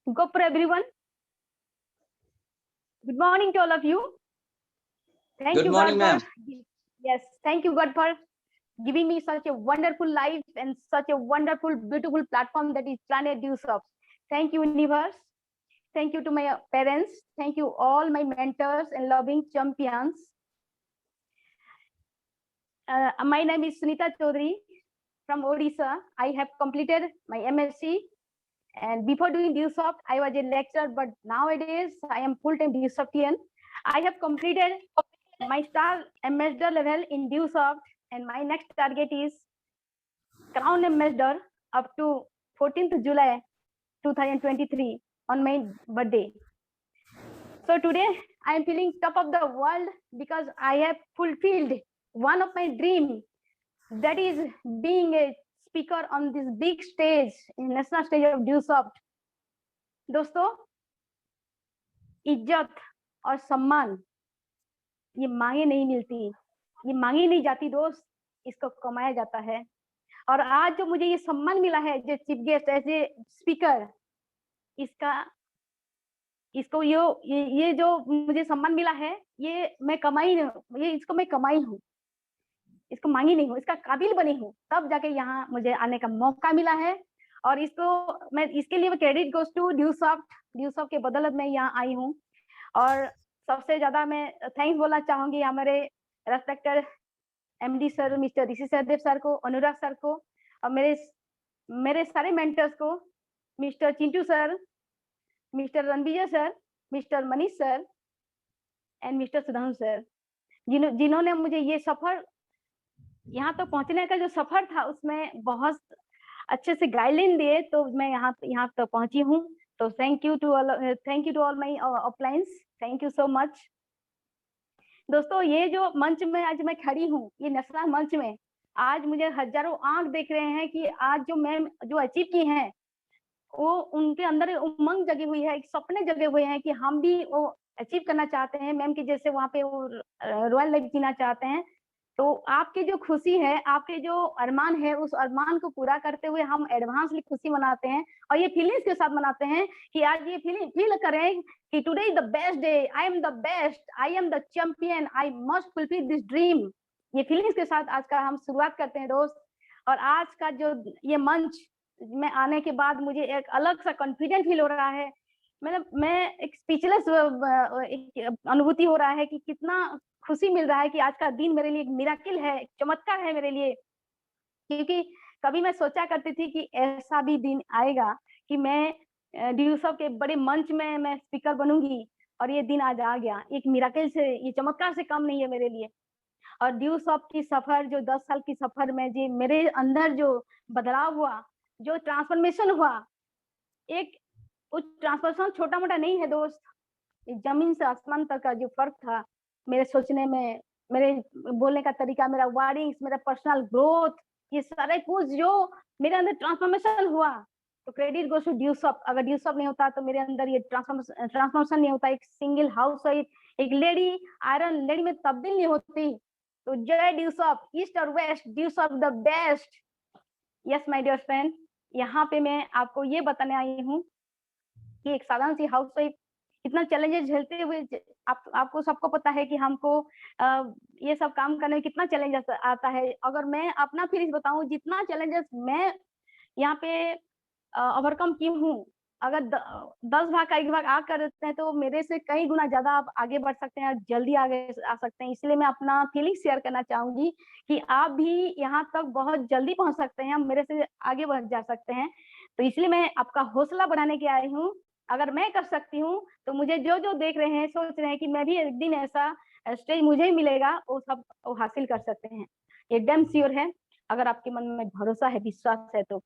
Go for everyone. Good morning to all of you. Thank Good you, morning, God, ma'am. yes, thank you, God, for giving me such a wonderful life and such a wonderful, beautiful platform that is Planet DewSoft. Thank you, universe. Thank you to my parents. Thank you, all my mentors and loving champions. My name is Sunita Chaudhary from Odisha. I have completed my MSc. And before doing DewSoft, I was a lecturer, but nowadays I am full-time DewSoftian. I have completed my star ambassador level in DewSoft, and my next target is crown ambassador up to 14th July 2023 on my birthday. So today I am feeling top of the world because I have fulfilled one of my dreams, that is being a speaker on this big stage, in national stage of DewSoft. दोस्तों, इज्जत और सम्मान ये मांगे नहीं मिलती, ये मांगी नहीं जाती दोस्त, इसको कमाया जाता है। और आज जो मुझे ये सम्मान मिला है जो chief guest as a speaker, इसको ये जो मुझे सम्मान मिला है, ये मैं कमाई हूँ, इसको मांगी नहीं हूँ, इसका काबिल बनी हूँ, तब जाके यहाँ मुझे आने का मौका मिला है। और इसके लिए क्रेडिट गोज टू DewSoft के बदौलत मैं यहाँ आई हूँ। और सबसे ज्यादा मैं थैंक्स बोलना चाहूंगी हमारे रेस्पेक्टेड MD सर मिस्टर ऋषि सहदेव सर को, अनुराग सर को, और मेरे सारे मेंटर्स को, mister Chintu sir, mister Ranvijay sir, mister Manish sir and mister Sudhanshu sir, जिन्होंने मुझे ये सफर यहाँ तक पहुंचने का जो सफर था उसमें बहुत अच्छे से गाइडलाइन दिए, तो मैं यहाँ तक पहुंची हूँ। तो thank you to all my uplines, thank you so much. दोस्तों, ये जो मंच में आज मैं खड़ी हूँ, ये नेशनल मंच में आज मुझे हजारों आंख देख रहे हैं कि आज जो मैम जो अचीव की हैं, वो उनके अंदर उमंग जगी हुई है, एक सपने जगे हुए हैं कि हम भी वो अचीव करना चाहते हैं, मैम की जैसे वहाँ पे वो रॉयल लाइफ जीना चाहते हैं। तो आपकी जो खुशी है, आपके जो अरमान है, उस अरमान को पूरा करते हुए हम एडवांसली खुशी मनाते हैं और ये फीलिंग्स के साथ मनाते हैं कि आज ये फील करें कि today is the best day, I am the best, I am the champion, I must fulfil this dream. ये फीलिंग्स के साथ आज का हम शुरुआत करते हैं दोस्त। और आज का जो ये मंच में आने के बाद मुझे एक अलग सा कॉन्फिडेंट फील हो रहा है, मतलब मैं एक स्पीचलेस अनुभूति हो रहा है कि कितना खुशी मिल रहा है कि आज का दिन मेरे लिए एक मिराकिल है, एक चमत्कार है मेरे लिए। क्योंकि कभी मैं सोचा करती थी कि ऐसा भी दिन आएगा कि मैं DewSoft के बड़े मंच में मैं स्पीकर बनूंगी, और ये दिन आज आ गया। एक मिराकिल से, ये चमत्कार से कम नहीं है मेरे लिए। और DewSoft की सफर, जो 10 साल की सफर में जो मेरे अंदर जो बदलाव हुआ, जो ट्रांसफॉर्मेशन हुआ, एक वो ट्रांसफॉर्मेशन छोटा मोटा नहीं है दोस्त, जमीन से आसमान तक का जो फर्क था मेरे सोचने में, मेरे बोलने का तरीका, मेरा वर्डिंग्स, मेरा पर्सनल ग्रोथ, ये सारे कुछ जो मेरे अंदर ट्रांसफॉर्मेशन हुआ, तो क्रेडिट गोस टू DewSoft। अगर DewSoft नहीं होता तो मेरे अंदर ये ट्रांसफॉर्मेशन नहीं होता, एक सिंगल हाउस वाइफ, एक लेडी, आयरन लेडी में तब्दील नहीं होती। तो जय DewSoft, ईस्ट और west, DewSoft the best. Yes my dear friend, यहाँ पे मैं आपको ये बताने आई हूँ कि एक साधारण सी हाउस वाइफ इतना चैलेंजेस झेलते हुए, आपको सबको पता है कि हमको ये सब काम करने में कितना चैलेंजेस आता है। अगर मैं अपना फीलिंग्स बताऊं, जितना चैलेंजेस मैं यहाँ पे ओवरकम की हूँ, अगर 10 भाग का 1 भाग आ करते हैं तो मेरे से कई गुना ज्यादा आप आगे बढ़ सकते हैं, जल्दी आगे आ सकते हैं। इसलिए मैं अपना फीलिंग शेयर करना चाहूंगी कि आप भी यहाँ तक बहुत जल्दी पहुंच सकते हैं, मेरे से आगे बढ़ जा सकते हैं। तो इसलिए मैं आपका हौसला बढ़ाने के आई हूँ। अगर मैं कर सकती हूँ तो मुझे जो देख रहे हैं, सोच रहे हैं कि मैं भी एक दिन ऐसा स्टेज मुझे ही मिलेगा, वो सब वो हासिल कर सकते हैं। ये डैम श्योर है, अगर आपके मन में भरोसा है, विश्वास है तो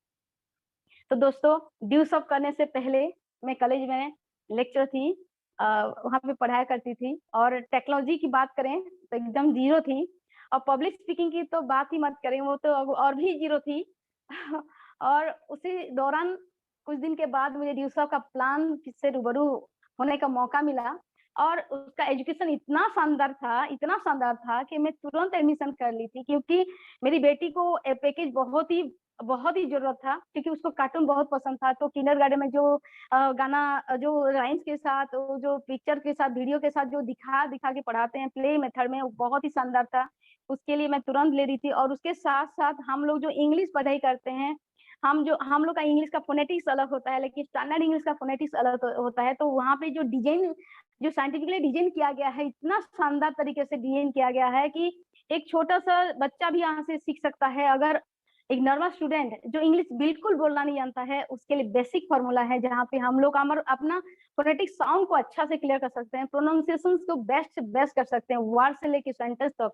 दोस्तों, DewSoft करने से पहले मैं कॉलेज में लेक्चर थी, वहाँ पे पढ़ाया करती थी, और टेक्नोलॉजी की बात करें तो एकदम जीरो थी, और पब्लिक स्पीकिंग की तो बात ही मत करें, वो तो और भी जीरो थी। और उसी दौरान कुछ दिन के बाद मुझे DewSoft का प्लान से रूबरू होने का मौका मिला, और उसका एजुकेशन इतना शानदार था कि मैं तुरंत एडमिशन कर ली थी, क्योंकि मेरी बेटी को पैकेज बहुत ही बहुत ही ज़रूरत था, क्योंकि उसको कार्टून बहुत पसंद था। तो किंडरगार्टन में जो गाना जो राइम्स के साथ, वो जो पिक्चर के साथ, वीडियो के साथ जो दिखा के पढ़ाते हैं प्ले मेथड में, वो बहुत ही शानदार था। उसके लिए मैं तुरंत ले रही थी। और उसके साथ-साथ हम लोग जो इंग्लिश पढ़ाई करते हैं, हम लोग का इंग्लिश का फ़ोनेटिक्स अलग होता है, लेकिन स्टैंडर्ड इंग्लिश का फ़ोनेटिक्स अलग होता है। तो वहाँ पे जो डिज़ाइन, जो साइंटिफिकली डिज़ाइन किया गया है, इतना शानदार तरीके से डिज़ाइन किया गया है कि एक छोटा-सा बच्चा भी यहाँ से सीख सकता है। अगर एक नॉर्मल स्टूडेंट जो इंग्लिश बिल्कुल बोलना नहीं जानता है, उसके लिए बेसिक फ़ॉर्मूला है, जहाँ पे हम लोग अपना फ़ोनेटिक साउंड को अच्छा से क्लियर कर सकते हैं, प्रोनाउंसिएशंस को बेस्ट से बेस्ट कर सकते हैं, वर्ड से लेके सेंटेंस तक।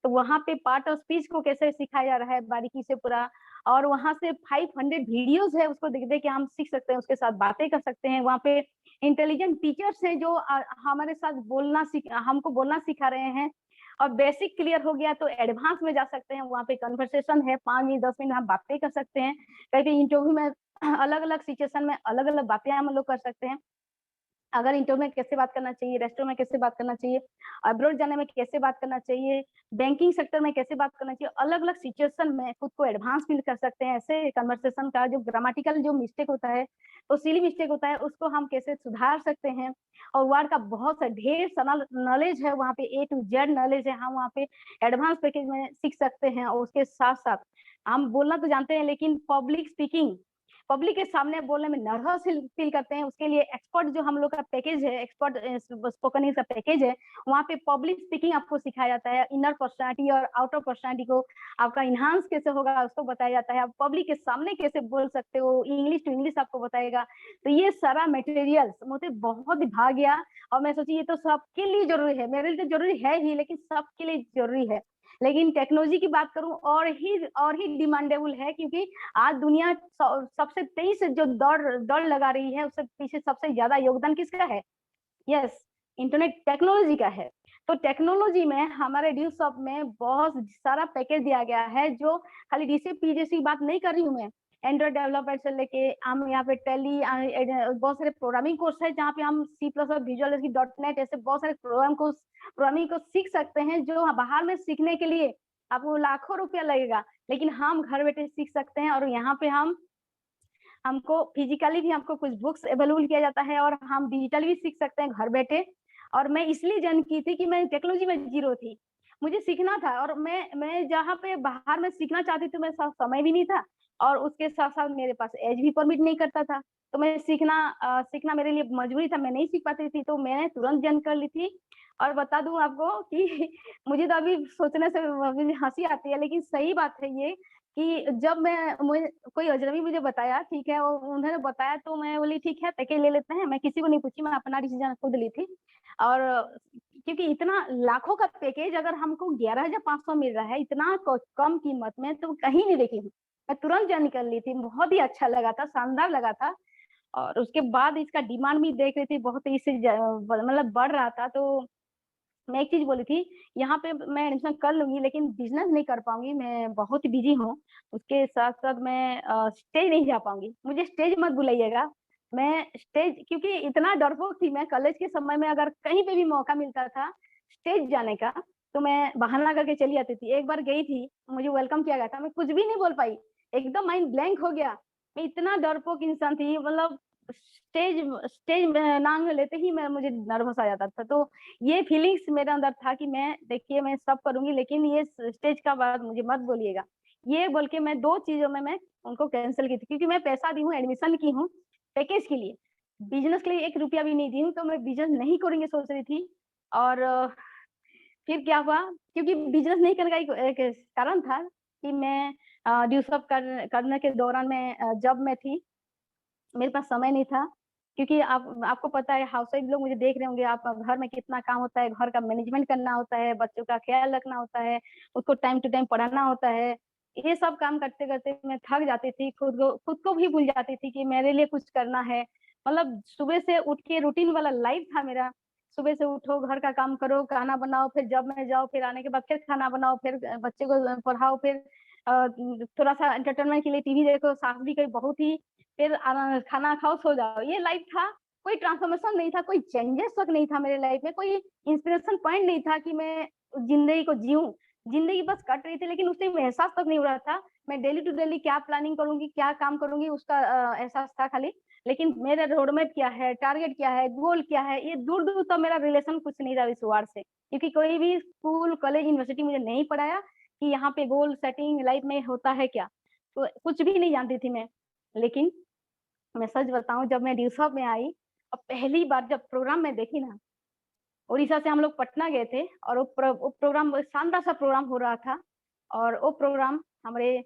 तो वहाँ पे पार्ट ऑफ स्पीच को कैसे सिखाया जा रहा है बारीकी से पूरा। और वहाँ से 500 वीडियोज़ है, उसको देख-देख के हम सीख सकते हैं, उसके साथ बातें कर सकते हैं। वहाँ पे इंटेलिजेंट टीचर्स हैं जो हमारे साथ हमको बोलना सिखा रहे हैं। और बेसिक क्लियर हो गया तो एडवांस में जा सकते हैं, वहाँ पे कन्वर्सेशन है, 5 मिनट 10 मिनट हम बातें कर सकते हैं। कहीं इंटरव्यू में अलग-अलग सिचुएशन में अलग-अलग बातें हम लोग कर सकते हैं। अगर इंटरव्यू में कैसे बात करना चाहिए, रेस्टोरेंट में कैसे बात करना चाहिए, अब्रॉड जाने में कैसे बात करना चाहिए, बैंकिंग सेक्टर में कैसे बात करना चाहिए, अलग-अलग सिचुएशन में खुद को एडवांस फील कर सकते हैं। ऐसे कन्वर्सेशन का जो ग्रामेटिकल जो मिस्टेक होता है, तो सिली मिस्टेक होता है, उसको हम कैसे सुधार सकते हैं। और वर्ड का बहुत सा ढेर सारा नॉलेज है, वहाँ पे ए टू जेड नॉलेज है, हम वहाँ पे एडवांस पैकेज में सीख सकते हैं। और उसके साथ-साथ हम बोलना तो जानते हैं, लेकिन पब्लिक के सामने बोलने में नर्वस फील करते हैं, उसके लिए एक्सपर्ट जो हम लोग का पैकेज है, एक्सपर्ट स्पोकन इंग्लिश का पैकेज है, वहाँ पे पब्लिक स्पीकिंग आपको सिखाया जाता है, इनर पर्सनैलिटी और आउटर पर्सनैलिटी को आपका एनहांस कैसे होगा, उसको बताया जाता है, आप पब्लिक के सामने कैसे बोल सकते हो, इंग्लिश टू इंग्लिश आपको बताएगा। तो ये सारा मटेरियल्स मुझे बहुत ही भा गया। और मैं सोची ये तो सबके लिए ज़रूरी है, मेरे लिए तो ज़रूरी है ही, लेकिन सबके लिए ज़रूरी है। लेकिन टेक्नोलॉजी की बात करूँ, और ही डिमांडेबल है, क्योंकि आज दुनिया सबसे तेज़ जो दौड़ लगा रही है, उससे पीछे सबसे ज़्यादा योगदान किसका है? यस, इंटरनेट टेक्नोलॉजी का है। तो टेक्नोलॉजी में हमारे ड्यू शॉप में बहुत सारा पैकेज दिया गया है, जो खाली डीसीपी जैसी बात नहीं कर रही हूँ मैं। एंड्रॉइड डेवलपर से लेके हम यहाँ पे बहुत सारे प्रोग्रामिंग कोर्स है, जहाँ पे हम सी प्लस और विजुअल बेसिक डॉट नेट ऐसे बहुत सारे प्रोग्रामिंग को सीख सकते हैं, जो बाहर में सीखने के लिए आपको लाखों रुपया लगेगा, लेकिन हम घर बैठे सीख सकते हैं। और यहाँ पे हमको फिजिकली भी हमको कुछ बुक्स अवेलेबल किया जाता है, और हम डिजिटल भी सीख सकते हैं घर बैठे। और मैं इसलिए जॉइन की थी कि मैं टेक्नोलॉजी में ज़ीरो थी। मुझे सीखना था, और मैं जहाँ पे बाहर में सीखना चाहती थी, मेरे पास समय भी नहीं था, और उसके साथ-साथ मेरे पास एज भी परमिट नहीं करता था। तो मैं सीखना मेरे लिए मजबूरी था, मैं नहीं सीख पाती थी, तो मैंने तुरंत जॉइन कर ली थी। और बता दूँ आपको कि मुझे तो अभी सोचने से मुझे हँसी आती है, लेकिन सही बात है ये कि जब मुझे कोई अजनबी मुझे बताया, ठीक है, वो उन्होंने बताया, तो मैं बोली ठीक है पैकेज ले लेते हैं। मैं किसी को नहीं पूछी, मैं अपना डिसीज़न खुद ली थी। और क्योंकि इतना लाखों का पैकेज अगर हमको 11,500 मिल रहा है, इतना क कम कीमत में, तो कहीं नहीं देखी हूँ। मैं तुरंत जॉइन कर ली थी, बहुत ही अच्छा लगा था, शानदार लगा था। और उसके बाद इसका डिमांड भी देख रही थी, बहुत तेज़ी से मतलब बढ़ रहा था। तो मैं एक चीज़ बोली थी, यहाँ पे मैं एडमिशन कर लूँगी, लेकिन बिज़नेस नहीं कर पाऊँगी, मैं बहुत बिज़ी हूँ। उसके साथ-साथ मैं स्टेज नहीं जा पाऊँगी, मुझे स्टेज मत बुलाइएगा। मैं स्टेज, क्योंकि इतना डरपोक थी मैं, कॉलेज के समय में अगर कहीं पे भी मौका मिलता था स्टेज जाने का, तो मैं बहाना करके चली जाती थी। एक बार गई थी, मुझे वेलकम किया गया था, मैं कुछ भी नहीं बोल पाई, एकदम माइंड ब्लैंक हो गया। मैं इतना डरपोक इंसान थी, मतलब स्टेज स्टेज में नाम लेते ही मुझे नर्वस आ जाता था। तो ये फीलिंग्स मेरे अंदर था कि मैं देखिए मैं सब करूँगी, लेकिन ये स्टेज का बात मुझे मत बोलिएगा। ये बोल के मैं 2 चीज़ों में मैं उनको कैंसल की थी, क्योंकि मैं पैसा दी हूँ, एडमिशन की हूँ, पैकेज के लिए। बिज़नेस के लिए 1 रुपया भी नहीं दी हूँ, तो मैं बिज़नेस नहीं करूँगी सोच रही थी। और फिर क्या हुआ, क्योंकि बिज़नेस नहीं करने का एक कारण था कि मैं ड्यूसअप करने के दौरान मैं जॉब में थी। मेरे पास समय नहीं था, क्योंकि आपको पता है हाउसवाइफ लोग मुझे देख रहे होंगे, आप घर में कितना काम होता है, घर का मैनेजमेंट करना होता है, बच्चों का ख्याल रखना होता है, उसको टाइम टू टाइम पढ़ाना होता है। ये सब काम करते-करते मैं थक जाती थी, खुद को भी भूल जाती थी कि मेरे लिए कुछ करना है। मतलब सुबह से उठ के रूटीन वाला लाइफ था मेरा। सुबह से उठो, घर का काम करो, खाना बनाओ, फिर जॉब में जाओ, फिर आने के बाद फिर खाना बनाओ, फिर बच्चे को पढ़ाओ, फिर थोड़ा-सा एंटरटेनमेंट के लिए टीवी देखो, सास भी कोई बहुत ही, फिर खाना खाओ, सो जाओ, ये लाइफ था। कोई ट्रांसफॉर्मेशन नहीं था, कोई चेंजेस तक नहीं था मेरे लाइफ में, कोई इंस्पिरेशन पॉइंट नहीं था कि मैं ज़िंदगी को जिऊँ। ज़िंदगी बस कट रही थी, लेकिन उस टाइम एहसास तक नहीं हो रहा था मैं डेली टू डेली क्या प्लानिंग करूंगी, क्या काम करूंगी, उसका एहसास था खाली। लेकिन मेरा रोडमैप क्या है, टारगेट क्या है, गोल क्या है, ये दूर दूर तक मेरा रिलेशन कुछ नहीं था इस वार से, क्योंकि कोई भी स्कूल कॉलेज यूनिवर्सिटी मुझे नहीं पढ़ाया कि यहाँ पे गोल सेटिंग लाइफ में होता है क्या, तो कुछ भी नहीं जानती थी मैं। लेकिन मैं सच बताऊं, जब मैं ड्यूसॉप में आई और पहली बार जब प्रोग्राम में देखी ना, उड़ीसा से हम लोग पटना गए थे और वो प्रोग्राम शानदार सा प्रोग्राम हो रहा था। और वो प्रोग्राम हमारे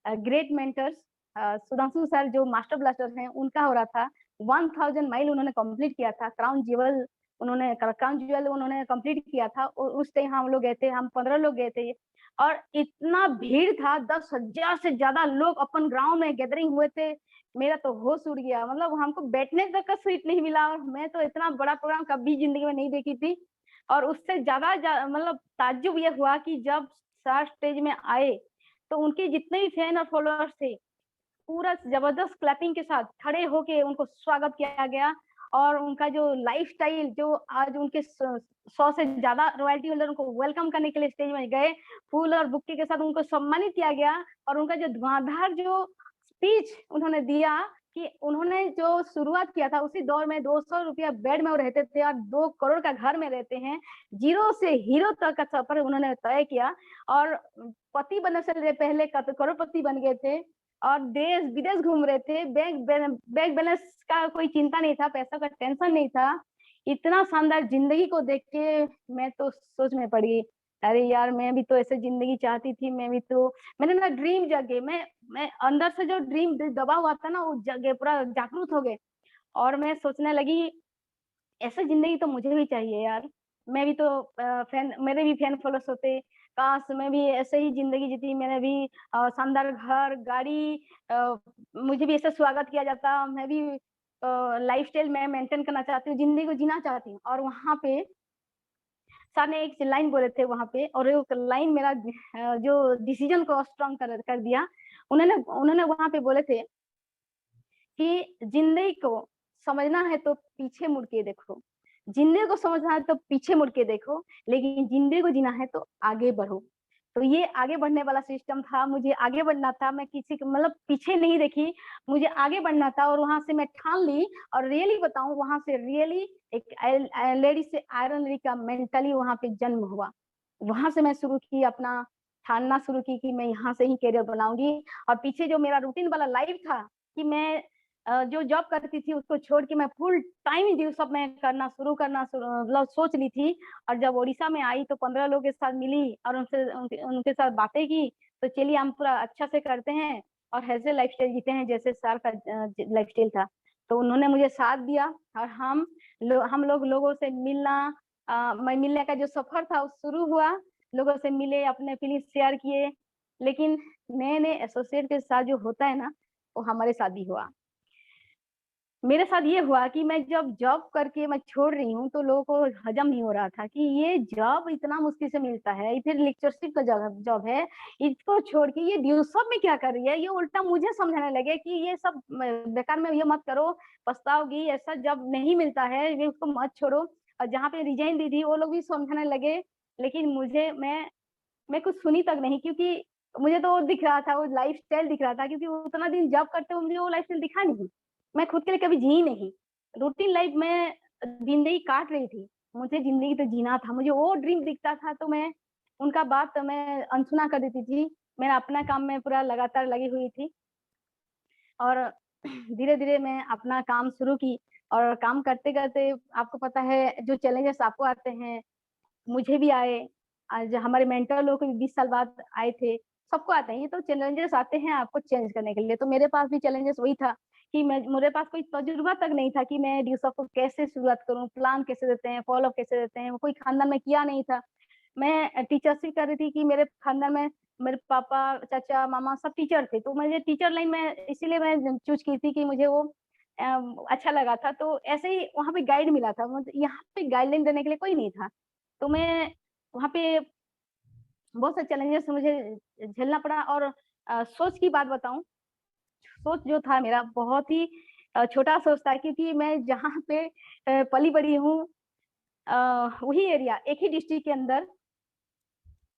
ग्रेट मेंटर्स सुधांशु सर जो मास्टर ब्लास्टर हैं उनका हो रहा था। 1000 माइल उन्होंने कंप्लीट किया था, क्राउन ज्वेल उन्होंने कंप्लीट किया था। और उस टाइम हम लोग गए थे, हम 15 लोग गए थे। और इतना भीड़ था, 10,000 से ज्यादा लोग अपन ग्राउंड में गैदरिंग हुए थे। मेरा तो होश उड़ गया, मतलब हमको बैठने तक का सीट नहीं मिला। और मैं तो इतना बड़ा प्रोग्राम कभी जिंदगी में नहीं देखी थी। और उससे ज्यादा मतलब ताज्जुब ये हुआ कि जब सर स्टेज में आए तो उनके जितने भी फैन और फॉलोअर्स थे, पूरा जबरदस्त क्लैपिंग के साथ खड़े होके उनको स्वागत किया गया। और उनका जो लाइफस्टाइल, जो आज उनके 100 से ज्यादा रॉयल्टी होल्डर उनको वेलकम करने के लिए स्टेज में गए, फूल और बुक्के के साथ उनको सम्मानित किया गया। और उनका जो धुआंधार जो स्पीच उन्होंने दिया कि उन्होंने जो शुरुआत किया था उसी दौर में 200 रुपया बेड में वो रहते थे और 2 करोड़ का घर में रहते हैं, जीरो से हीरो तक का सफर उन्होंने तय किया। और पति बनने से पहले करोड़पति बन गए थे और देश विदेश घूम रहे थे। बैंक बैलेंस का कोई चिंता नहीं था, पैसा का टेंशन नहीं था। इतना शानदार जिंदगी को देख के मैं तो सोच में पड़ गई, अरे यार मैं भी तो ऐसे जिंदगी चाहती थी। मैं भी तो, मैंने ना ड्रीम जगे, मैं अंदर से जो ड्रीम दबा हुआ था ना वो जगे, पूरा जागरूक हो गए। और मैं सोचने लगी ऐसे जिंदगी तो मुझे भी चाहिए यार। मैं भी तो मेरे भी फैन फॉलोअर्स होते, काश मैं भी ऐसे ही जिंदगी जीती। मैंने भी शानदार घर गाड़ी, मुझे भी ऐसे स्वागत किया जाता। मैं भी लाइफस्टाइल मैं मेंटेन करना चाहती हूँ, जिंदगी को जीना चाहती हूँ। और वहां पे सर ने एक लाइन बोले थे वहां पे, और एक लाइन मेरा जो डिसीजन को स्ट्रांग कर दिया। उन्होंने उन्होंने वहां पे बोले थे कि जिंदगी को समझना है तो पीछे मुड़ के देखो, जिंदगी को समझना है तो पीछे मुड़ के देखो, लेकिन जिंदगी को जीना है तो आगे बढ़ो। तो ये आगे बढ़ने वाला सिस्टम था, मुझे आगे बढ़ना था। मैं किसी को मतलब पीछे नहीं देखी, मुझे आगे बढ़ना था। और वहां से मैं ठान ली। और रियली बताऊं, वहां से रियली एक लेडी से आयरन लेडी का मेंटली वहां पे जन्म हुआ। वहां से मैं शुरू की अपना ठानना शुरू की कि मैं यहाँ से ही करियर बनाऊंगी। और पीछे जो मेरा रूटीन वाला लाइफ था कि मैं जो जॉब करती थी उसको छोड़ के मैं फुल टाइम ड्यूसॉप में करना मतलब सोच ली थी। और जब उड़ीसा में आई तो 15 लोगों के साथ मिली और उनके साथ बातें की। तो चलिए हम पूरा अच्छा से करते हैं और ऐसे लाइफस्टाइल जीते हैं जैसे सर का लाइफस्टाइल था। तो उन्होंने मुझे साथ दिया और हम लोगों से मिलना, मैं मिलने का जो सफर था वो शुरू हुआ। लोगों से मिले, अपने फीलिंग्स शेयर किए। लेकिन नए नए एसोसिएट के साथ जो होता है ना, वो हमारे साथ भी हुआ। मेरे साथ ये हुआ कि मैं जब जॉब करके मैं छोड़ रही हूँ तो लोगों को हजम नहीं हो रहा था कि ये जॉब इतना मुश्किल से मिलता है, इधर लेक्चरशिप का जॉब है, इसको छोड़ के ये ड्यूसॉप में क्या कर रही है। ये उल्टा मुझे समझाने लगे कि ये सब बेकार में ये मत करो, पछताओगी, ऐसा जॉब नहीं मिलता है, ये उसको मत छोड़ो। और जहाँ पे रिजाइन दी थी वो लोग भी समझाने लगे। लेकिन मुझे मैं कुछ सुनी तक नहीं, क्योंकि मुझे तो वो दिख रहा था, वो लाइफ स्टाइल दिख रहा था। क्योंकि उतना दिन जॉब करते हुए मुझे वो लाइफ स्टाइल दिखा नहीं, मैं खुद के लिए कभी जी नहीं। रूटीन लाइफ में जिंदगी काट रही थी, मुझे जिंदगी तो जीना था। मुझे वो ड्रीम दिखता था तो मैं उनका बात तो मैं अनसुना कर देती थी। मैं अपना काम में पूरा लगातार लगी हुई थी। और धीरे धीरे मैं अपना काम शुरू की। और काम करते करते आपको पता है जो चैलेंजेस आपको आते हैं, मुझे भी आए। आज हमारे मेंटर लोग भी 20 साल बाद आए थे, सबको आते हैं। ये तो चैलेंजेस आते हैं आपको चेंज करने के लिए। तो मेरे पास भी चैलेंजेस वही था कि मेरे पास कोई तजुर्बा तक नहीं था कि मैं ड्यूसॉप को कैसे शुरुआत करूं, प्लान कैसे देते हैं, फॉलो कैसे देते हैं, कोई खानदान में किया नहीं था। मैं टीचरशिप कर रही थी कि मेरे खानदान में मेरे पापा, चाचा, मामा सब टीचर थे। तो मुझे टीचर लाइन में इसीलिए मैं चूज की थी कि मुझे वो अच्छा लगा था। तो ऐसे ही वहाँ पे गाइड मिला था, मुझे यहाँ पे गाइडलाइन देने के लिए कोई नहीं था। तो मैं वहाँ पे बहुत से चैलेंजेस मुझे झेलना पड़ा। और सोच की बात बताऊं, सोच जो था मेरा बहुत ही छोटा सोच था। क्योंकि मैं जहाँ पे पली बड़ी हूँ, वही एरिया, एक ही डिस्ट्रिक्ट के अंदर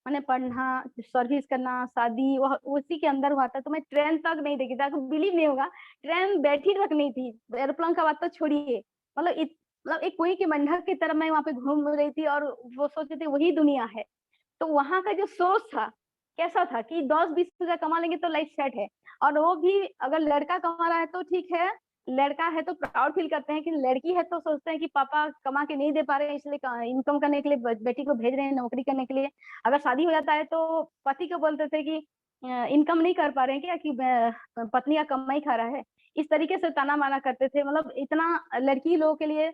मैंने पढ़ना, सर्विस करना, शादी वह उसी के अंदर हुआ था। तो मैं ट्रेन तक नहीं देखी थी, आपको बिलीव नहीं होगा, ट्रेन बैठी तक नहीं थी, एरोप्लेन का बात तो छोड़िए। मतलब मतलब एक कुएं के मेंढक की तरह मैं वहाँ पे घूम रही थी और वो सोच रही थी वही दुनिया है। तो वहाँ का जो सोच था, कैसा था कि 10-20 हज़ार कमा लेंगे तो लाइफ सेट है। और वो भी अगर लड़का कमा रहा है तो ठीक है, लड़का है तो प्राउड फील करते हैं, कि लड़की है तो सोचते हैं कि पापा कमा के नहीं दे पा रहे हैं, इसलिए इनकम करने के लिए बेटी को भेज रहे हैं नौकरी करने के लिए। अगर शादी हो जाता है तो पति को बोलते थे कि इनकम नहीं कर पा रहे हैं क्या, कि पत्नी का कमाई खा रहा है। इस तरीके से ताना माना करते थे। मतलब इतना लड़की लोगों के लिए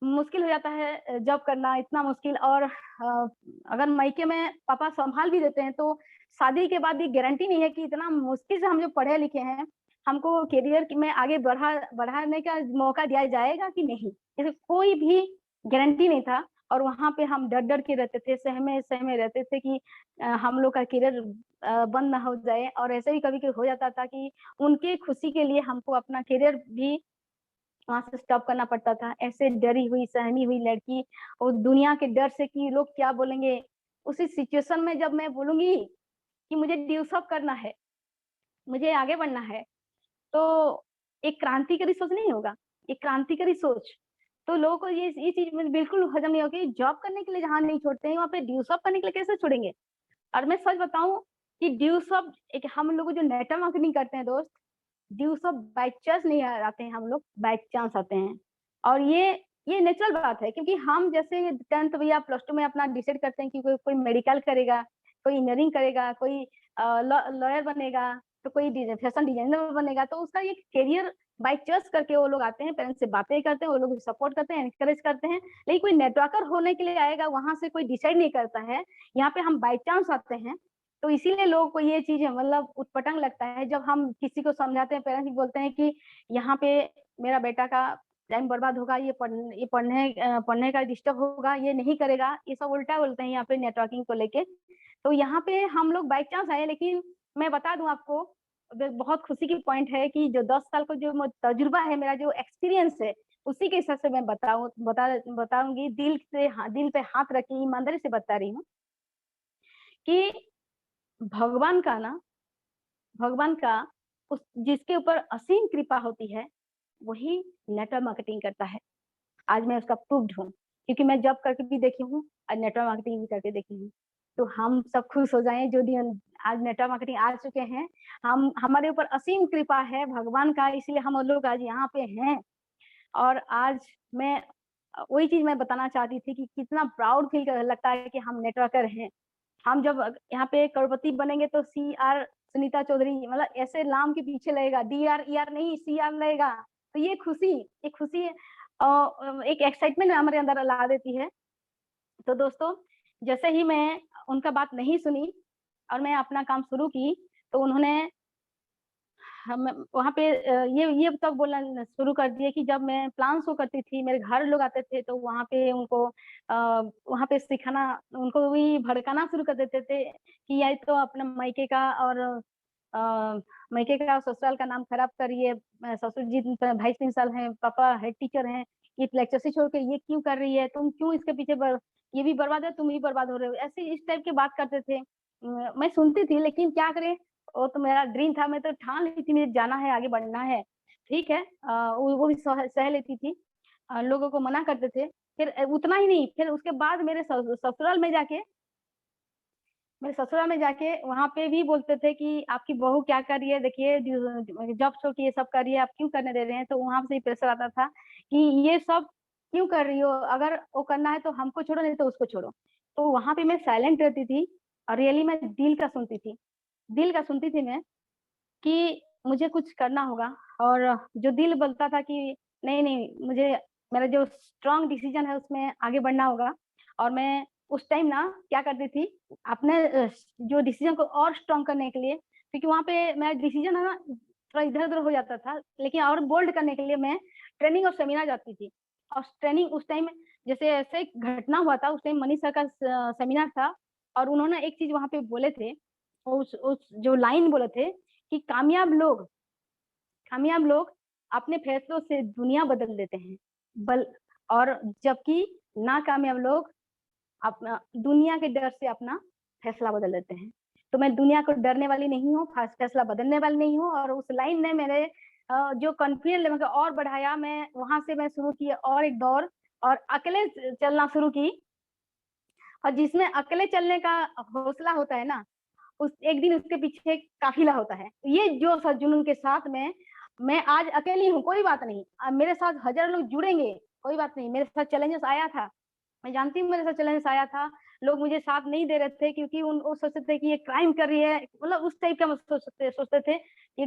मुश्किल हो जाता है जॉब करना, इतना मुश्किल। और अगर मायके में पापा संभाल भी देते हैं तो शादी के बाद भी गारंटी नहीं है कि इतना मुश्किल से हम जो पढ़े लिखे हैं, हमको करियर में आगे बढ़ाने का मौका दिया जाएगा कि नहीं, इसका कोई भी गारंटी नहीं था। और वहाँ पे हम डर-डर के रहते थे, सहमे-सहमे रहते थे कि हम लोग का करियर बंद ना हो जाए। और ऐसे भी कभी-कभी हो जाता था कि उनकी खुशी के लिए हमको अपना करियर भी वहाँ से स्टॉप करना पड़ता था। ऐसे डरी हुई, सहमी हुई लड़की और दुनिया के डर से कि लोग क्या बोलेंगे, उसी सिचुएशन में जब मैं बोलूँगी कि मुझे ड्यूस अप करना है, मुझे आगे बढ़ना है, तो एक क्रांतिकारी सोच नहीं होगा, एक क्रांतिकारी सोच। तो लोगों को ये चीज़ में बिल्कुल हज़म नहीं होगी, जॉब करने के लिए जहाँ नहीं छोड़ते हैं, वहाँ पे ड्यूस अप करने के लिए कैसे छोड़ेंगे? और मैं सच बताऊँ कि ड्यूस अप एक हम लोग जो नेटवर्क मार्केटिंग करते हैं दोस्त, ड्यू सब बाय चांस नहीं आते हैं हम लोग, बाय चांस आते हैं। और ये नेचुरल बात है, क्योंकि हम जैसे 10th या +2 में अपना डिसाइड करते हैं कि कोई कोई मेडिकल करेगा, कोई इंजीनियरिंग करेगा, कोई लॉयर बनेगा, तो कोई फैशन डिजाइनर बनेगा, तो उसका ये करियर बाय चांस करके वो लोग आते हैं, पेरेंट्स से बातें करते हैं, वो लोग सपोर्ट करते हैं, एनकरेज करते हैं। लेकिन कोई नेटवर्कर होने के लिए आएगा, वहाँ से कोई डिसाइड नहीं करता है। यहाँ पे हम बाय चांस आते हैं। तो इसीलिए लोगों को ये चीज़ मतलब उटपटांग लगता है। जब हम किसी को समझाते हैं, पेरेंट्स भी बोलते हैं कि यहाँ पे मेरा बेटा का टाइम बर्बाद होगा, ये पढ़ने का डिस्टर्ब होगा, ये नहीं करेगा, ये सब उल्टा बोलते हैं यहाँ पे नेटवर्किंग को लेके। तो यहाँ पे हम लोग बाय चांस आए, लेकिन मैं बता दूँ आपको, बहुत खुशी की पॉइंट है कि जो 10 साल का जो तजुर्बा है, मेरा जो एक्सपीरियंस है, उसी के हिसाब से मैं बताऊँगी, दिल पे हाथ रख के ईमानदारी से बता रही हूँ कि भगवान का ना भगवान का उस जिसके ऊपर असीम कृपा होती है, वही नेटवर्क मार्केटिंग करता है। आज मैं उसका प्रूव्ड हूँ, क्योंकि मैं जॉब करके भी देखी हूँ और नेटवर्क मार्केटिंग भी करके देखी हूँ। तो हम सब खुश हो जाएँ जो दिन आज नेटवर्क मार्केटिंग आ चुके हैं। हम हमारे ऊपर असीम कृपा है भगवान का, इसलिए हम लोग आज यहाँ पे हैं। और आज मैं वही चीज़ मैं बताना चाहती थी कि कितना प्राउड फील लगता है कि हम नेटवर्कर हैं। हम जब यहाँ पे करोड़पति बनेंगे तो सीआर सुनीता चौधरी मतलब ऐसे नाम के पीछे लगेगा, डीआर ईआर नहीं सीआर लगेगा। तो ये खुशी एक एक्साइटमेंट हमारे अंदर ला देती है। तो दोस्तों, जैसे ही मैं उनका बात नहीं सुनी और मैं अपना काम शुरू की, तो उन्होंने हम वहाँ पे ये तक बोलना शुरू कर दिए कि जब मैं प्लान शो करती थी, मेरे घर लोग आते थे, तो वहाँ पे उनको वहाँ पे सिखाना, उनको भी भड़काना शुरू कर देते थे कि ये तो अपने मायके का और मायके का और ससुराल का नाम खराब कर रही है। ससुर जी वाइस प्रिंसिपल हैं, पापा हेड टीचर हैं, ये लेक्चर से छोड़ के ये क्यों कर रही है? तुम क्यों इसके पीछे ये भी बर्बाद है, तुम भी बर्बाद हो रहे हो। ऐसे इस टाइप की बात करते थे। मैं सुनती थी, लेकिन क्या करें, वो तो मेरा ड्रीम था, मैं तो ठान ली थी मुझे जाना है, आगे बढ़ना है। ठीक है, वो भी सह लेती थी। लोगों को मना करते थे। फिर उतना ही नहीं, फिर उसके बाद मेरे ससुराल में जाके वहाँ पे भी बोलते थे कि आपकी बहू क्या कर रही है, देखिए जॉब छोड़ के ये सब कर रही है, आप क्यों करने दे रहे हैं? तो वहाँ से ही प्रेशर आता था कि ये सब क्यों कर रही हो? अगर वो करना है तो हमको छोड़ो, नहीं तो उसको छोड़ो। तो वहाँ पे मैं साइलेंट रहती थी और रियली मैं दिल का सुनती थी मैं कि मुझे कुछ करना होगा। और जो दिल बोलता था कि नहीं, मुझे मेरा जो स्ट्रॉन्ग डिसीजन है उसमें आगे बढ़ना होगा। और मैं उस टाइम ना क्या करती थी, अपने जो डिसीजन को और स्ट्रॉन्ग करने के लिए, क्योंकि वहाँ पे मेरा डिसीजन है ना थोड़ा इधर-उधर हो जाता था, लेकिन और बोल्ड करने के लिए मैं ट्रेनिंग और सेमिनार जाती थी। और ट्रेनिंग उस टाइम जैसे ऐसे एक घटना हुआ था, उस टाइम मनीष सर का सेमिनार था और उन्होंने एक चीज़ वहाँ पे बोले थे, उस जो लाइन बोले थे कि कामयाब लोग अपने फैसलों से दुनिया बदल देते हैं। बल और जबकि नाकामयाब लोग अपना दुनिया के डर से अपना फैसला बदल देते हैं। तो मैं दुनिया को डरने वाली नहीं हूँ, फैसला बदलने वाली नहीं हूँ, और उस लाइन ने मेरे जो कॉन्फिडेंस लेवल को और बढ़ाया। मैं वहाँ से मैं शुरू की और एक दौड़, और अकेले चलना शुरू की। और जिसमें अकेले चलने का हौसला होता है ना, उस एक दिन उसके पीछे एक काफिला होता है। ये जोश और जुनून के साथ मैं आज अकेली हूँ, कोई बात नहीं। मेरे साथ हज़ारों लोग जुड़ेंगे, कोई बात नहीं। मेरे साथ चैलेंजेस आया था, मैं जानती हूँ मेरे साथ चैलेंजेस आया था। लोग मुझे साथ नहीं दे रहे थे क्योंकि वो सोचते थे कि ये क्राइम कर रही है, मतलब उस टाइप का सोचते थे, ये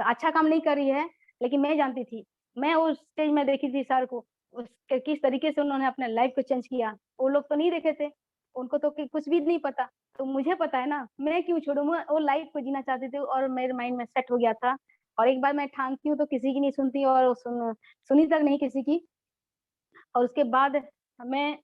अच्छा काम नहीं कर रही है। लेकिन मैं जानती थी, मैं उस स्टेज में देखी थी सर को, किस तरीके से उन्होंने अपने लाइफ को चेंज किया। वो लोग तो नहीं देखे थे, उनको तो कुछ भी नहीं पता। तो मुझे पता है ना, मैं क्यों छोड़ूँ? मैं वो लाइफ को जीना चाहती थी और मेरे माइंड में सेट हो गया था। और एक बार मैं ठानती हूँ तो किसी की नहीं सुनती, और सुनी तक नहीं किसी की। और उसके बाद मैं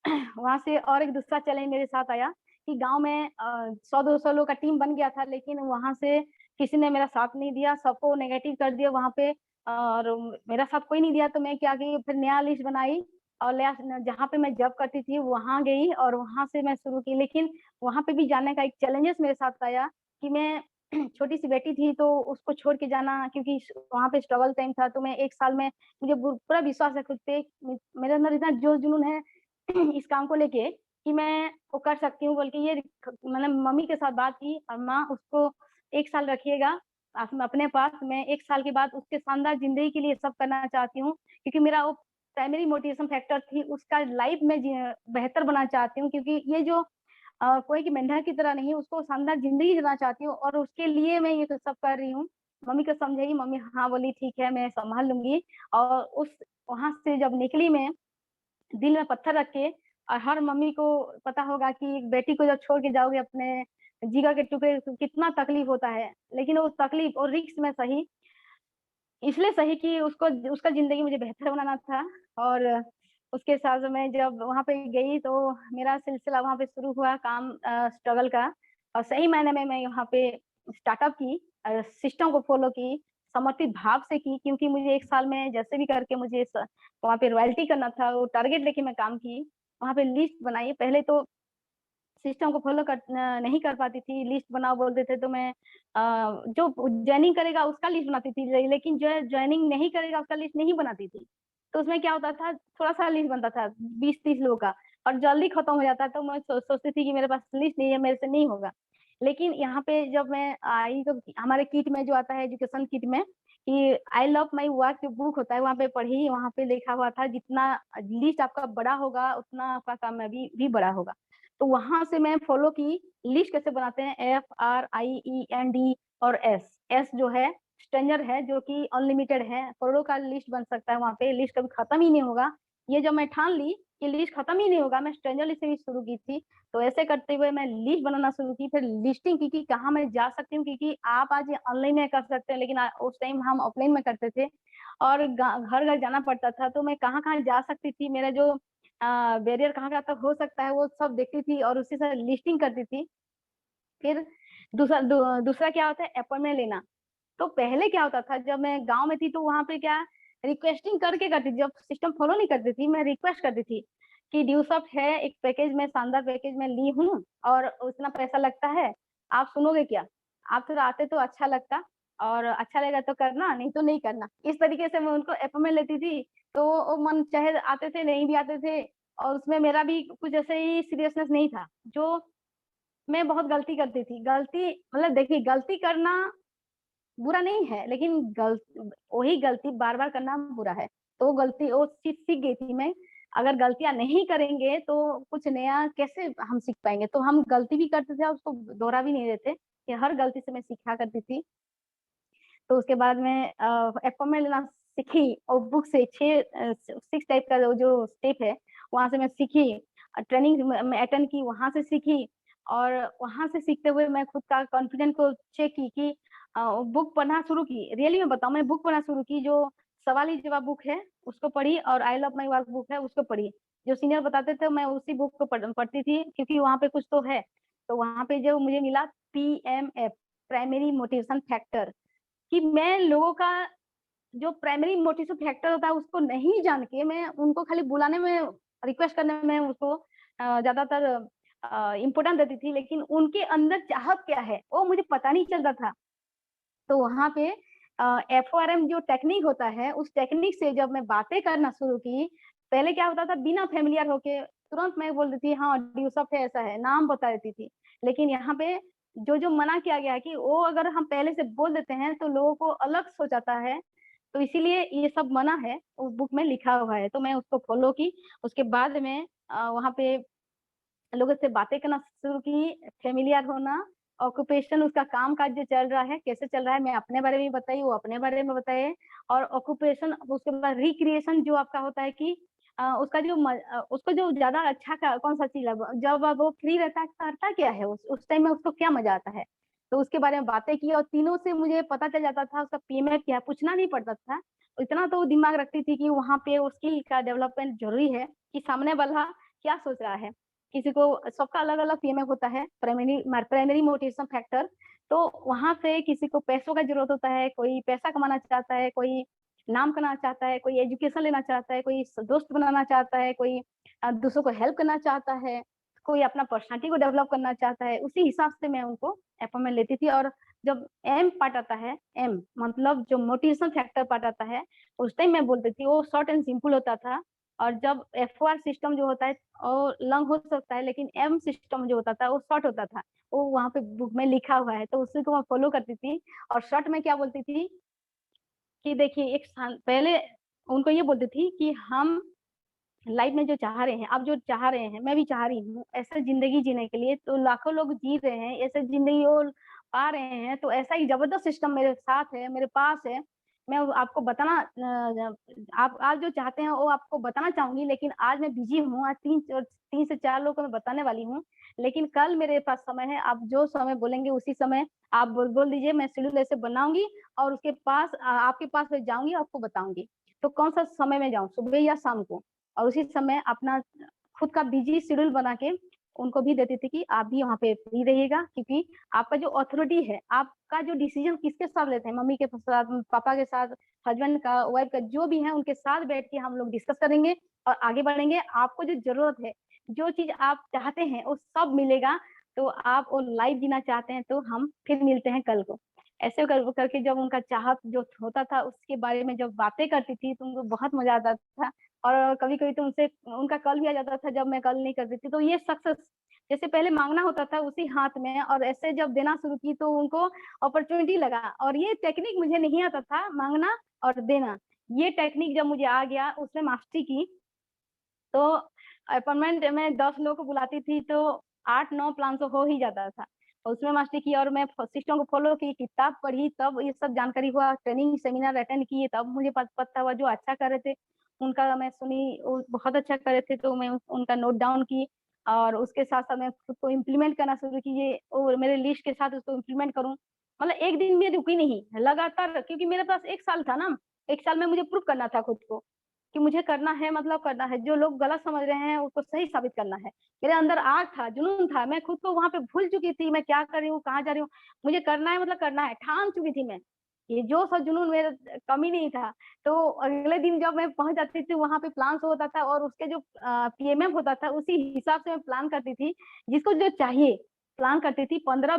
वहाँ से और एक दूसरा चैलेंज मेरे साथ आया कि गाँव में 100-200 लोग का टीम बन गया था, लेकिन वहाँ से किसी ने मेरा साथ नहीं दिया, सबको नेगेटिव कर दिया वहाँ पे, और मेरा साथ कोई नहीं दिया। तो मैं क्या की, फिर नया लिस्ट बनाई और नया जहाँ पे मैं जॉब करती थी वहाँ गई, और वहाँ से मैं शुरू की। लेकिन वहाँ पे भी जाने का एक चैलेंजेस मेरे साथ आया कि मैं छोटी-सी बेटी थी, तो उसको छोड़ के जाना, क्योंकि वहाँ पे स्ट्रगल टाइम था। तो मैं 1 साल में, मुझे पूरा विश्वास है खुद पे, मेरे अंदर इतना जोश-जुनून है इस काम को लेके कि मैं वो कर सकती हूँ, बोल के ये मैंने मम्मी के साथ बात की, और माँ उसको 1 साल रखिएगा अपने पास। मैं 1 साल के बाद उसके शानदार ज़िंदगी के लिए सब करना चाहती हूँ, क्योंकि मेरा वो प्राइमरी मोटिवेशन फैक्टर थी, उसका लाइफ में बेहतर बनाना चाहती हूँ, क्योंकि ये जो कोई की मेंढक की तरह नहीं, उसको शानदार ज़िंदगी जीना चाहती हूँ, और उसके लिए मैं ये तो सब कर रही हूँ। मम्मी को समझाई, मम्मी हाँ बोली, ठीक है मैं सँभाल लूँगी। और उस वहाँ से जब निकली मैं, दिल में पत्थर रख के, और हर मम्मी को पता होगा कि एक बेटी को जब छोड़ के जाओगे अपने जिगर के टुकड़े, तो कितना तकलीफ होता है। लेकिन वो तकलीफ और रिस्क में सही, इसलिए सही कि उसको उसका ज़िंदगी मुझे बेहतर बनाना था। और उसके साथ मैं जब वहाँ पे गई, तो मेरा सिलसिला वहाँ पे शुरू हुआ काम स्ट्रगल का। और सही मायने में मैं वहाँ पे स्टार्टअप की, सिस्टम को फ़ॉलो की, समर्पित भाव से की, क्योंकि मुझे 1 साल में जैसे भी करके मुझे वहाँ पे रॉयल्टी करना था, वो टारगेट लेके मैं काम की। वहाँ पे लिस्ट बनाई, पहले तो सिस्टम को फ़ॉलो नहीं कर पाती थी, लिस्ट बनाओ बोलते थे, तो मैं जो जॉइनिंग करेगा उसका लिस्ट बनाती थी, लेकिन जो जॉइनिंग नहीं करेगा उसका लिस्ट नहीं बनाती थी। तो उसमें क्या होता था, थोड़ा-सा लिस्ट बनता था 20-30 लोगों का, और जल्दी खत्म हो जाता, तो मैं सोचती थी कि मेरे पास लिस्ट नहीं है, मेरे से नहीं होगा। लेकिन यहाँ पे जब मैं आई, तो हमारे किट में जो आता है एजुकेशन किट में, कि आई लव माय वर्क जो बुक होता है, वहाँ पे पढ़ी, वहाँ पे लिखा हुआ था, जितना लिस्ट आपका बड़ा होगा उतना आपका कामयाबी भी बड़ा होगा। तो वहाँ से मैं फ़ॉलो की, लिस्ट कैसे बनाते हैं, FRIEND और S। S जो है स्ट्रेंजर है, जो कि अनलिमिटेड है, करोड़ों का लिस्ट बन सकता है वहाँ पे, लिस्ट कभी खत्म ही नहीं होगा। ये जब मैं ठान ली कि लिस्ट खत्म ही नहीं होगा, मैं स्ट्रेंजर लिस्ट से भी शुरू की थी। तो ऐसे करते हुए मैं लिस्ट बनाना शुरू की, फिर लिस्टिंग की कि कहाँ मैं जा सकती हूँ, क्योंकि आप आज ऑनलाइन में कर सकते हैं, लेकिन उस टाइम हम ऑफलाइन में करते थे, और घर-घर जाना पड़ता था। तो मैं कहाँ-कहाँ जा सकती थी, मेरा जो बैरियर कहाँ-कहाँ तक हो सकता है, वो सब देखती थी और उसी से लिस्टिंग करती थी। फिर दूसरा क्या होता है, अपॉइंटमेंट लेना। तो पहले क्या होता था, जब मैं गाँव में थी, तो वहाँ पे क्या रिक्वेस्टिंग करके करती थी, जब सिस्टम फॉलो नहीं करती थी, मैं रिक्वेस्ट करती थी कि ड्यूसॉफ्ट है, एक पैकेज में शानदार पैकेज में ली हूँ, और उतना पैसा लगता है, आप सुनोगे क्या? आप थोड़ा आते तो अच्छा लगता, और अच्छा लगेगा तो करना, नहीं तो नहीं करना। इस तरीके से मैं उनको अपॉइंटमेंट लेती थी, तो वो मन चाहे आते थे, नहीं भी आते थे, और उसमें मेरा भी कुछ ऐसे ही सीरियसनेस नहीं था, जो मैं बहुत गलती करती थी। गलती मतलब देखिए, गलती करना बुरा नहीं है, लेकिन वही गलती बार-बार करना बुरा है। तो वो चीज़ सीख गई थी मैं, अगर गलतियाँ नहीं करेंगे तो कुछ नया कैसे हम सीख पाएँगे? तो हम गलती भी करते थे और उसको दोहरा भी नहीं रहे थे, कि हर गलती से मैं सीखा करती थी। तो उसके बाद मैं अपॉइंटमेंट लेना सीखी, और बुक से 6 टाइप का जो स्टेप है, वहाँ से मैं सीखी। ट्रेनिंग मैं अटेंड की, वहाँ से सीखी, और वहाँ से सीखते हुए मैं खुद का कॉन्फिडेंस को चेक की कि बुक पढ़ना शुरू की। रियली मैं बताऊँ, मैं बुक पढ़ना शुरू की, जो सवाल ही जवाब बुक है, उसको पढ़ी, और I love my work book है, उसको पढ़ी। जो सीनियर बताते थे, मैं उसी बुक को पढ़ती थी, क्योंकि वहाँ पे कुछ तो है। तो वहाँ पे जो मुझे मिला, PMF, प्राइमरी मोटिवेशन फैक्टर, कि मैं लोगों का जो प्राइमरी मोटिवेशन फैक्टर होता है उसको नहीं जान के, मैं उनको खाली बुलाने में, रिक्वेस्ट करने में उसको ज़्यादातर इम्पोर्टेंस देती थी, लेकिन उनके अंदर चाहत क्या है, वो मुझे पता नहीं चलता था। तो वहाँ पे एफओआरएम जो टेक्निक होता है, उस टेक्निक से जब मैं बातें करना शुरू की, पहले क्या होता था बिना फ़ैमिलियर होके तुरंत मैं बोल देती हाँ, ड्यूसफ है, ऐसा है, नाम बता देती थी। लेकिन यहाँ पे जो मना किया गया है कि वो अगर हम पहले से बोल देते हैं तो लोगों को अलग सोच आता है, तो इसीलिए ये सब मना है, उस बुक में लिखा हुआ है। तो मैं उसको फ़ॉलो की, उसके बाद में वहाँ पे लोगों से बातें करना शुरू की, फ़ैमिलियर होना, ऑक्यूपेशन उसका काम-काज जो चल रहा है, कैसे चल रहा है, मैं अपने बारे में भी बताई, वो अपने बारे में बताए और ऑक्यूपेशन उसके बाद रिक्रिएशन जो आपका होता है कि उसको जो ज़्यादा अच्छा का कौन-सा चीज़ है, जब अब वो फ्री रहता है, करता क्या है उस टाइम में उसको क्या मज़ा आता है? तो उसके बारे में बातें की और तीनों से मुझे पता चल जाता था उसका पीएमएफ क्या है, पूछना नहीं पड़ता था। इतना तो दिमाग रखती थी कि वहाँ पे वो स्किल का डेवलपमेंट ज़रूरी है कि सामने वाला क्या सोच रहा है। किसी को सबका अलग-अलग पीएमएफ होता है, प्राइमरी मोटिवेशन फैक्टर। तो वहाँ पे किसी को पैसों का ज़रूरत होता है, कोई पैसा कमाना चाहता है, कोई नाम कमाना चाहता है, कोई एजुकेशन लेना चाहता है, कोई स दोस्त बनाना चाहता है, कोई दूसरों को हेल्प करना चाहता है, कोई अपना पर्सनैलिटी को डेवलप करना चाहता है। उसी हिसाब से मैं उनको अपॉइंटमेंट लेती थी और जब एम पार्ट आता है, एम मतलब जो मोटिवेशन फैक्टर पार्ट आता है, उस टाइम मैं बोलती थी, वो शॉर्ट एंड सिंपल होता था और जब एफओआर सिस्टम जो होता है और लॉन्ग हो सकता है, लेकिन एम सिस्टम जो होता था वो शॉर्ट होता था। वो वहाँ पे बुक में लिखा हुआ है, तो उसी को मैं फ़ॉलो करती थी और शॉर्ट में क्या बोलती थी कि देखिए एक साल पहले उनको ये बोलती थी कि हम लाइफ में जो चाह रहे हैं, आप जो चाह रहे हैं, मैं भी चाह रही हूँ, ऐसे ज़िंदगी जीने के लिए तो लाखों लोग जी रहे हैं, ऐसे ज़िंदगी वो पा रहे हैं, तो ऐसा ही ज़बरदस्त सिस्टम मेरे साथ है, मेरे पास है। मैं वो आपको बताना आप आज जो चाहते हैं वो आपको बताना चाहूँगी, लेकिन आज मैं बिज़ी हूँ, आज 3 से 4 लोगों को मैं बताने वाली हूँ। लेकिन कल मेरे पास समय है, आप जो समय बोलेंगे उसी समय आप बोल दीजिए, मैं शेड्यूल ऐसे बनाऊँगी और उसके पास आपके पास मैं जाऊँगी, आपको बताऊँगी। तो कौन-सा समय में जाऊँ, सुबह या शाम को? और उसी समय अपना खुद का बिज़ी शेड्यूल बना के उनको भी देती थी कि आप भी वहाँ पे फ्री रहिएगा क्योंकि आपका जो अथॉरिटी है, आपका जो डिसीज़न किसके साथ लेते हैं, मम्मी के साथ, पापा के साथ, हस्बैंड का, वाइफ का जो भी है उनके साथ बैठ के हम लोग डिस्कस करेंगे और आगे बढ़ेंगे। आपको जो ज़रूरत है, जो चीज़ आप चाहते हैं वो सब मिलेगा, तो आप वो लाइफ़ जीना चाहते हैं तो हम फिर मिलते हैं कल को। ऐसे करके जब उनका चाहत जो होता था उसके बारे में जब बातें करती थी तो उनको बहुत मज़ा आता था। और कभी-कभी तो उनसे उनका कॉल भी आ जाता था जब मैं कॉल नहीं करती थी, तो ये सक्सेस जैसे पहले माँगना होता था उसी हाथ में और ऐसे जब देना शुरू की तो उनको अपॉर्च्युनिटी लगा और ये टेक्निक मुझे नहीं आता था माँगना और देना। ये टेक्निक जब मुझे आ गया उसमें मास्टरी की तो अपॉइंटमेंट में 10 लोगों को बुलाती थी तो 8-9 प्लान तो हो ही जाता था। और उसमें मास्टरी की और मैं सिस्टम को फ़ॉलो की, किताब पढ़ी तब ये सब जानकारी हुआ, ट्रेनिंग सेमिनार अटेंड किए तब मुझे पता हुआ जो अच्छा कर रहे थे, उनका मैं सुनी वो बहुत अच्छा कर रहे थे तो मैं उनका नोट डाउन की और उसके साथ-साथ मैं खुद को इम्प्लीमेंट करना शुरू की ये और मेरे लिस्ट के साथ उसको इम्प्लीमेंट करूँ। मतलब एक दिन में रुकी नहीं, लगातार क्योंकि मेरे पास 1 साल था ना, 1 साल में मुझे प्रूव करना था खुद को। कि मुझे करना है मतलब करना है, जो लोग गलत समझ रहे हैं उसको सही साबित करना है। मेरे अंदर आग था, जुनून था, मैं खुद को वहाँ पे भूल चुकी थी, मैं क्या कर रही हूँ, कहाँ जा रही हूँ, मुझे करना है मतलब करना है, ठान चुकी थी मैं। ये जोश और जुनून मेरे कम ही नहीं था। तो अगले दिन जब मैं पहुँच जाती थी वहाँ पे प्लान शो होता था और उसके जो पीएमएफ होता था उसी हिसाब से मैं प्लान करती थी, जिसको जो चाहिए, प्लान करती थी 15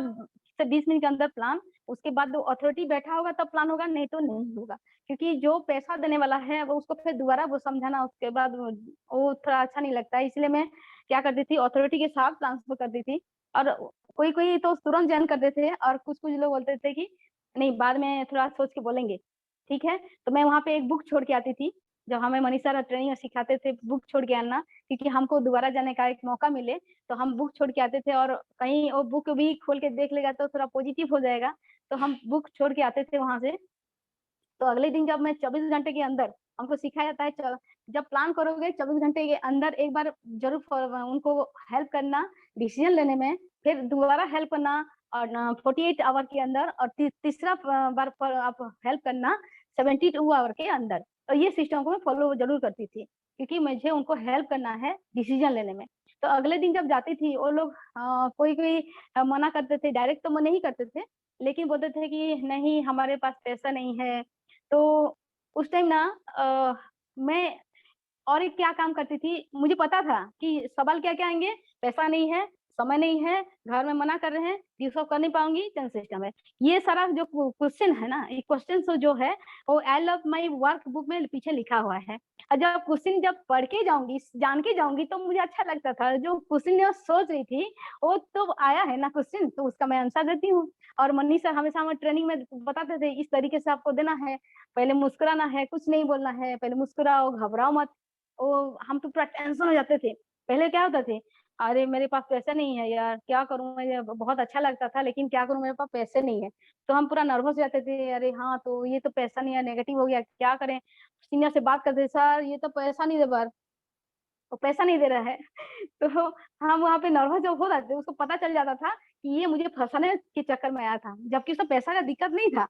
से 20 मिनट के अंदर प्लान, उसके बाद वो अथॉरिटी बैठा होगा तब प्लान होगा, नहीं तो नहीं होगा। क्योंकि जो पैसा देने वाला है वो उसको फिर दोबारा वो समझाना उसके बाद वो थोड़ा अच्छा नहीं लगता है इसलिए मैं क्या करती थी अथॉरिटी के साथ ट्रांसफर करती थी और कोई-कोई तो तुरंत जॉइन कर देते थे और कुछ-कुछ लोग बोलते थे कि नहीं बाद में थोड़ा सोच के बोलेंगे, ठीक है? तो मैं वहाँ पे एक बुक छोड़ के आती थी, जब हमें मनीषा ट्रेनिंग में सिखाते थे बुक छोड़ के आना क्योंकि हमको दोबारा जाने का एक मौका मिले, तो हम बुक छोड़ के आते थे और कहीं वो बुक भी खोल के देख लेगा तो थोड़ा पॉजिटिव हो जाएगा, तो हम बुक छोड़ के आते थे वहाँ से तो अगले दिन जब मैं 24 घंटे के अंदर हमको सिखाया जाता है जब प्लान करोगे 24 घंटे के अंदर एक बार ज़रूर उनको हेल्प करना डिसीजन लेने में, फिर दोबारा हेल्प करना और 48 आवर के अंदर और तीसरा बार पर आप हेल्प करना 72 आवर के अंदर। तो ये सिस्टम को मैं फॉलो ज़रूर करती थी, क्योंकि मुझे उनको हेल्प करना है डिसीजन लेने में। तो अगले दिन जब जाती थी वो लोग कोई-कोई मना करते थे, डायरेक्ट तो मना नहीं करते थे, लेकिन बोलते थे कि नहीं हमारे पास पैसा नहीं है तो उस टाइम ना मैं और एक क्या काम करती थी, मुझे पता था कि सवाल क्या-क्या आएँगे, पैसा नहीं है, समय नहीं है, घर में मना कर रहे हैं, डिस्टर्ब कर नहीं पाऊंगी, चैन सिस्टम है। ये सारा जो क्वेश्चन है ना, ये क्वेश्चन जो है वो I love my work book में पीछे लिखा हुआ है। और जब क्वेश्चन जब पढ़ के जाऊंगी, जान के जाऊंगी, तो मुझे अच्छा लगता था। जो क्वेश्चन मैं सोच रही थी वो तो आया है ना क्वेश्चन, तो उसका मैं आंसर देती हूँ। और मनीष सर हमेशा हमें ट्रेनिंग में बताते थे, इस तरीके से आपको देना है, पहले मुस्कुराना है, कुछ नहीं बोलना है, पहले मुस्कुराओ, घबराओ मत। वो हम तो पूरा टेंशन हो जाते थे। पहले क्या होता थे, अरे मेरे पास पैसा नहीं है यार, क्या करूं, मुझे बहुत अच्छा लगता था लेकिन क्या करूं, मेरे पास पैसे नहीं है। तो हम पूरा नर्वस हो जाते थे, अरे हाँ तो ये तो पैसा नहीं है, नेगेटिव हो गया, क्या करें। सीनियर से बात करते, सर ये तो पैसा नहीं दे बार, तो पैसा नहीं दे रहा है। तो हम वहाँ पे नर्वस जब हो जाते थे, उसको पता चल जाता था कि ये मुझे फंसाने के चक्कर में आया था, जबकि उसको पैसा का दिक्कत नहीं था।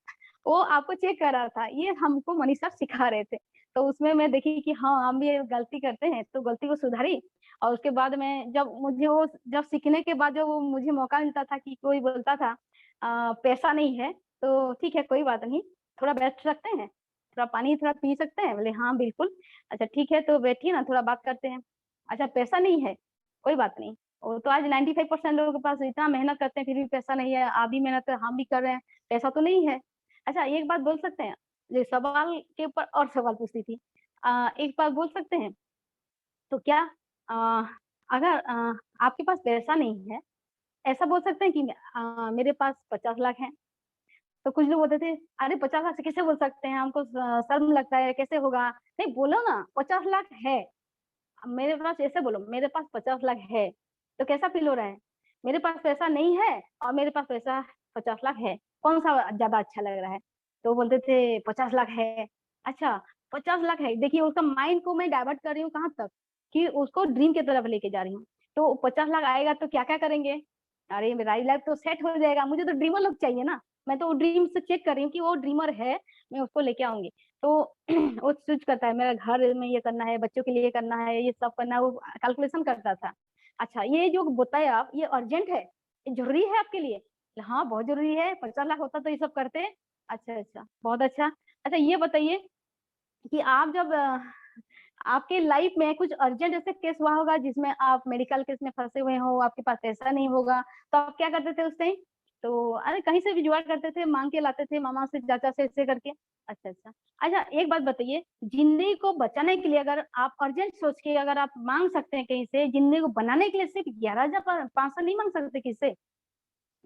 वो आपको चेक कर रहा था। ये हमको मनीष सर सिखा रहे थे। तो उसमें मैं देखी कि हाँ हम भी ये गलती करते हैं, तो गलती को सुधारी। और उसके बाद में जब मुझे वो, जब सीखने के बाद जब वो मुझे मौका मिलता था कि कोई बोलता था पैसा नहीं है, तो ठीक है कोई बात नहीं, थोड़ा बैठ सकते हैं, थोड़ा पानी थोड़ा पी सकते हैं, बोले हाँ बिल्कुल। अच्छा ठीक है तो बैठिए ना, थोड़ा बात करते हैं। अच्छा पैसा नहीं है, कोई बात नहीं। वो तो आज 95% लोगों के पास इतना मेहनत करते हैं फिर भी पैसा नहीं है, आप भी मेहनत कर, हम भी कर रहे हैं, पैसा तो नहीं है। अच्छा एक बात बोल सकते हैं, ये सवाल के ऊपर और सवाल पूछती थी। एक बात बोल सकते हैं, तो क्या अ, अगर आपके पास पैसा नहीं है, ऐसा बोल सकते हैं कि मेरे पास 50 लाख है। तो कुछ लोग बोलते थे, अरे 50 लाख से कैसे बोल सकते हैं, हमको शर्म लगता है, कैसे होगा। नहीं बोलो ना, 50 लाख है। मेरे पास ऐसे बोलो, मेरे पास 50 लाख है, तो कैसा फील हो रहा है। मेरे पास पैसा नहीं है और मेरे पास पैसा 50 लाख है, कौन सा ज्यादा अच्छा लग रहा है। तो बोलते थे 50 लाख है। अच्छा 50 लाख है, देखिए उसका माइंड को मैं डाइवर्ट कर रही हूँ कहाँ तक, कि उसको ड्रीम की तरफ लेके जा रही हूँ। तो 50 लाख आएगा तो क्या क्या करेंगे, अरे मेरा लाइफ तो सेट हो जाएगा, मुझे तो ड्रीमर लोग चाहिए ना। मैं तो वो ड्रीम से चेक कर रही हूँ कि वो ड्रीमर है, मैं उसको लेके आऊंगी। तो वो चूज करता है, मेरा घर में ये करना है, बच्चों के लिए ये करना है, ये सब करना है, वो कैलकुलेशन करता था। अच्छा ये जो बताया आप, ये अर्जेंट है, ये जरूरी है आपके लिए। हाँ बहुत जरूरी है, 50 लाख होता तो ये सब करते। अच्छा अच्छा बहुत अच्छा। अच्छा ये बताइए कि आप जब आपके लाइफ में कुछ अर्जेंट ऐसे केस हुआ होगा जिसमें आप मेडिकल केस में फंसे हुए हो, आपके पास पैसा नहीं होगा, तो आप क्या करते थे उस टाइम। तो अरे कहीं से भी जुगाड़ करते थे, मांग के लाते थे, मामा से चाचा से, ऐसे करके। अच्छा अच्छा। अच्छा एक बात बताइए, जिंदगी को बचाने के लिए अगर आप अर्जेंट सोच के अगर आप मांग सकते हैं कहीं से, जिंदगी को बनाने के लिए सिर्फ 11,500 नहीं मांग सकते किससे।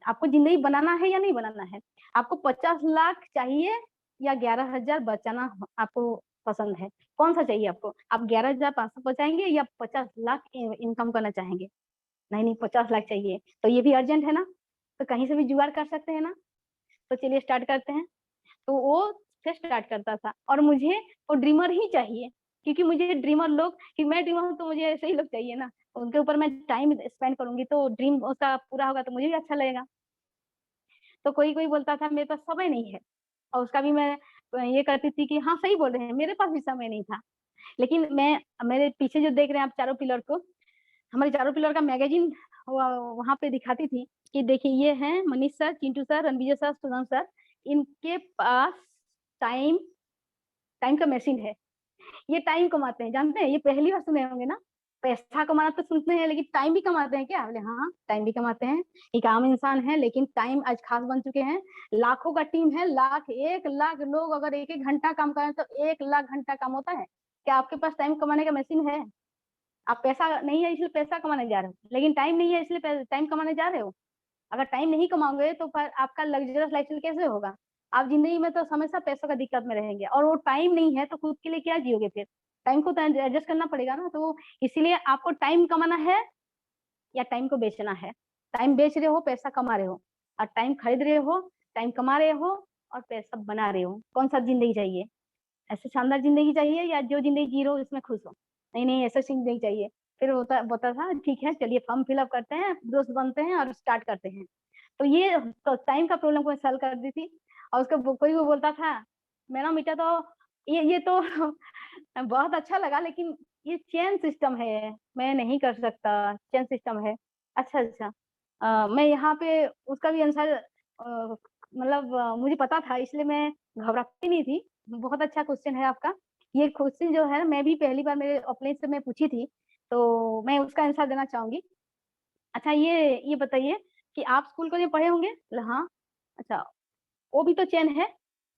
आपको जिंदगी बनाना है या नहीं बनाना है, आपको 50 लाख चाहिए या 11,000 बचाना आपको पसंद है, कौन सा चाहिए आपको। आप 11,500 बचाएंगे या 50 लाख इनकम करना चाहेंगे। नहीं नहीं 50 लाख चाहिए, तो ये भी अर्जेंट है ना, तो कहीं से भी जुगाड़ कर सकते हैं ना। तो चलिए स्टार्ट करते हैं। तो वो से स्टार्ट करता था, और मुझे वो ड्रीमर ही चाहिए, क्योंकि मुझे ड्रीमर लोग, कि मैं ड्रीमर हूँ तो मुझे ऐसे ही लोग चाहिए ना, उनके ऊपर मैं टाइम स्पेंड करूंगी तो ड्रीम उसका पूरा होगा तो मुझे भी अच्छा लगेगा। तो कोई कोई बोलता था मेरे पास समय नहीं है, और उसका भी मैं ये करती थी कि हाँ सही बोल रहे हैं, मेरे पास भी समय नहीं था। लेकिन मैं, मेरे पीछे जो देख रहे हैं आप चारों पिलर को, हमारे चारों पिलर का मैगजीन वहां पे दिखाती थी कि देखिए ये हैं Manish sir, Chintu sir, Ranvijay sir, Sudam sir, इनके पास टाइम, टाइम का मशीन है। ये टाइम कमाते हैं, जानते हैं, ये पहली बार सुने होंगे ना। पैसा कमाना तो सुनते हैं, लेकिन टाइम भी कमाते हैं क्या, बोले हाँ टाइम भी कमाते हैं। एक आम इंसान है लेकिन टाइम आज खास बन चुके हैं। लाखों का टीम है, लाख 1 लाख लोग अगर 1 1 घंटा काम करें तो 1 लाख घंटा काम होता है। क्या आपके पास टाइम कमाने का मशीन है। आप पैसा नहीं है इसलिए पैसा कमाने जा रहे हो, लेकिन टाइम नहीं है इसलिए टाइम कमाने जा रहे हो। अगर टाइम नहीं कमाओगे तो फिर आपका लग्जरियस लाइफस्टाइल कैसे होगा। आप जिंदगी में तो हमेशा पैसों का दिक्कत में रहेंगे, और वो टाइम नहीं है तो खुद के लिए क्या जियोगे फिर। टाइम को तो एडजस्ट करना पड़ेगा ना। तो इसीलिए आपको टाइम कमाना है या टाइम को बेचना है। टाइम बेच रहे हो, पैसा कमा रहे हो, और टाइम खरीद रहे हो, टाइम कमा रहे हो, और पैसा बना रहे हो, कौन सा जिंदगी चाहिए। ऐसे शानदार जिंदगी चाहिए या जो जिंदगी जी रहे हो इसमें खुश हो। नहीं नहीं ऐसा जिंदगी चाहिए। फिर होता होता था ठीक है चलिए फॉर्म फिलअप करते हैं, दोस्त बनते हैं और स्टार्ट करते हैं। तो ये तो टाइम का प्रॉब्लम को मैं सॉल्व कर दी थी। और उसका कोई वो बोलता था, मेरा बेटा तो ये तो बहुत अच्छा लगा, लेकिन ये चेन सिस्टम है, मैं नहीं कर सकता, चेन सिस्टम है। अच्छा अच्छा। मैं यहाँ पे उसका भी आंसर मतलब मुझे पता था, इसलिए मैं घबराती नहीं थी। बहुत अच्छा क्वेश्चन है आपका। ये क्वेश्चन जो है मैं भी पहली बार मेरे ऑफलाइन से मैं पूछी थी, तो मैं उसका आंसर देना चाहूंगी। अच्छा ये बताइए कि आप स्कूल कॉलेज में पढ़े होंगे? बोले हाँ। अच्छा, वो भी तो चेन है,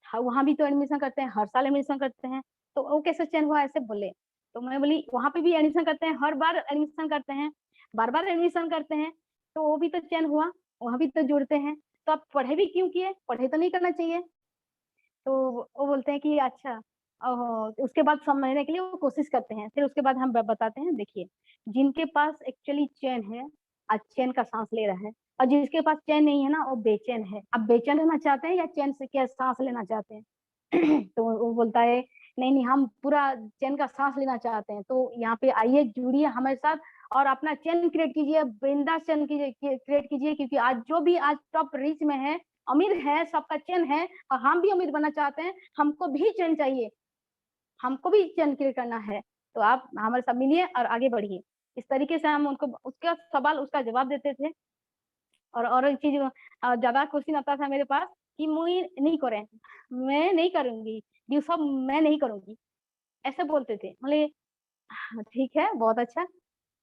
हाँ, वहाँ भी तो एडमिशन करते हैं, हर साल एडमिशन करते हैं, तो वो कैसे चेंज हुआ ऐसे बोले। तो मैं बोली वहाँ पे भी एडमिशन करते हैं, हर बार एडमिशन करते हैं, बार-बार एडमिशन करते हैं, तो वो भी तो चेंज हुआ, वहाँ भी तो जुड़ते हैं, तो आप पढ़े भी क्यों किए? पढ़े तो नहीं करना चाहिए। तो वो बोलते हैं कि अच्छा उसके बाद समझने के लिए वो कोशिश करते हैं। फिर उसके बाद हम ब बताते हैं देखिए, जिनके पास एक्चुअली चैन है, आज चैन का साँस ले रहा है और जिसके पास चैन नहीं है ना, वो बेचैन है। आप बेचैन रहना चाहते हैं या चैन से क्या साँस लेना चाहते हैं? तो वो बोलता है, नहीं, हम पूरा चैन का साँस लेना चाहते हैं। तो यहाँ पे आइए, जुड़िए हमारे साथ और अपना चैन क्रिएट कीजिए, बिंदास चैन कीजिए क्रिएट कीजिए क्योंकि आज जो भी आज टॉप रीच में है, अमीर है, सबका चैन है और हम भी अमीर बनना चाहते हैं, हमको भी चैन चाहिए, हमको भी चैन क्रिएट करना है। तो आप हमारे साथ मिलिए और आगे बढ़िए। इस तरीके से हम उनको उसका सवाल उसका जवाब देते थे और एक चीज़ ज़्यादा क्वेश्चन आता था मेरे पास कि मुई नहीं करें, मैं नहीं करूँगी, ये सब मैं नहीं करूँगी, ऐसे बोलते थे। बोले हाँ, ठीक है, बहुत अच्छा।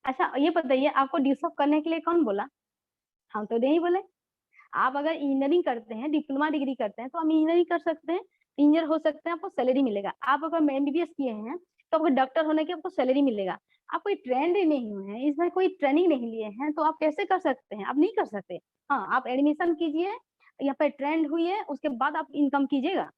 अच्छा ये बताइए आपको ड्यूसअप करने के लिए कौन बोला? हम तो नहीं बोले। आप अगर इंजीनियरिंग करते हैं, डिप्लोमा डिग्री करते हैं, तो हम इंजीनियरिंग कर सकते हैं, इंजीनियर हो सकते हैं, आपको सैलरी मिलेगा। आप अगर एमबीबीएस किए हैं, तो आपको डॉक्टर होने की आपको सैलरी मिलेगा। आप कोई ट्रेंड ही नहीं हुए हैं, इसमें कोई ट्रेनिंग नहीं लिए हैं, तो आप कैसे कर सकते हैं? आप नहीं कर सकते। हाँ, आप एडमिशन कीजिए, यहाँ पे ट्रेंड हुई है, उसके बाद आप इनकम कीजिएगा।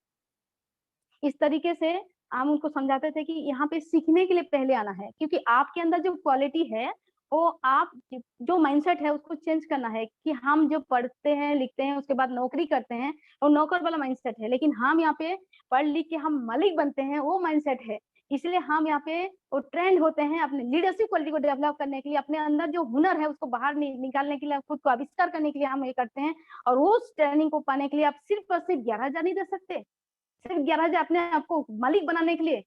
इस तरीके से हम उनको समझाते थे कि यहाँ पे सीखने के लिए पहले आना है, क्योंकि आपके अंदर जो क्वालिटी है, वो आप जो माइंडसेट है उसको चेंज करना है कि हम जो पढ़ते हैं, लिखते हैं, उसके बाद नौकरी करते हैं, वो नौकर वाला माइंडसेट है। लेकिन हम यहाँ पे पढ़ लिख के हम मालिक बनते हैं, वो माइंडसेट है। इसलिए हम यहाँ पे वो ट्रेंड होते हैं अपने लीडरशिप क्वालिटी को डेवलप करने के लिए, अपने अंदर जो हुनर है उसको बाहर निकालने के लिए, खुद को आविष्कार करने के लिए हम ये करते हैं। और उस ट्रेनिंग को पाने के लिए आप सिर्फ और सिर्फ 11,000 नहीं दे सकते। सिर्फ 11,000 अपने आप को मालिक बनाने के लिए,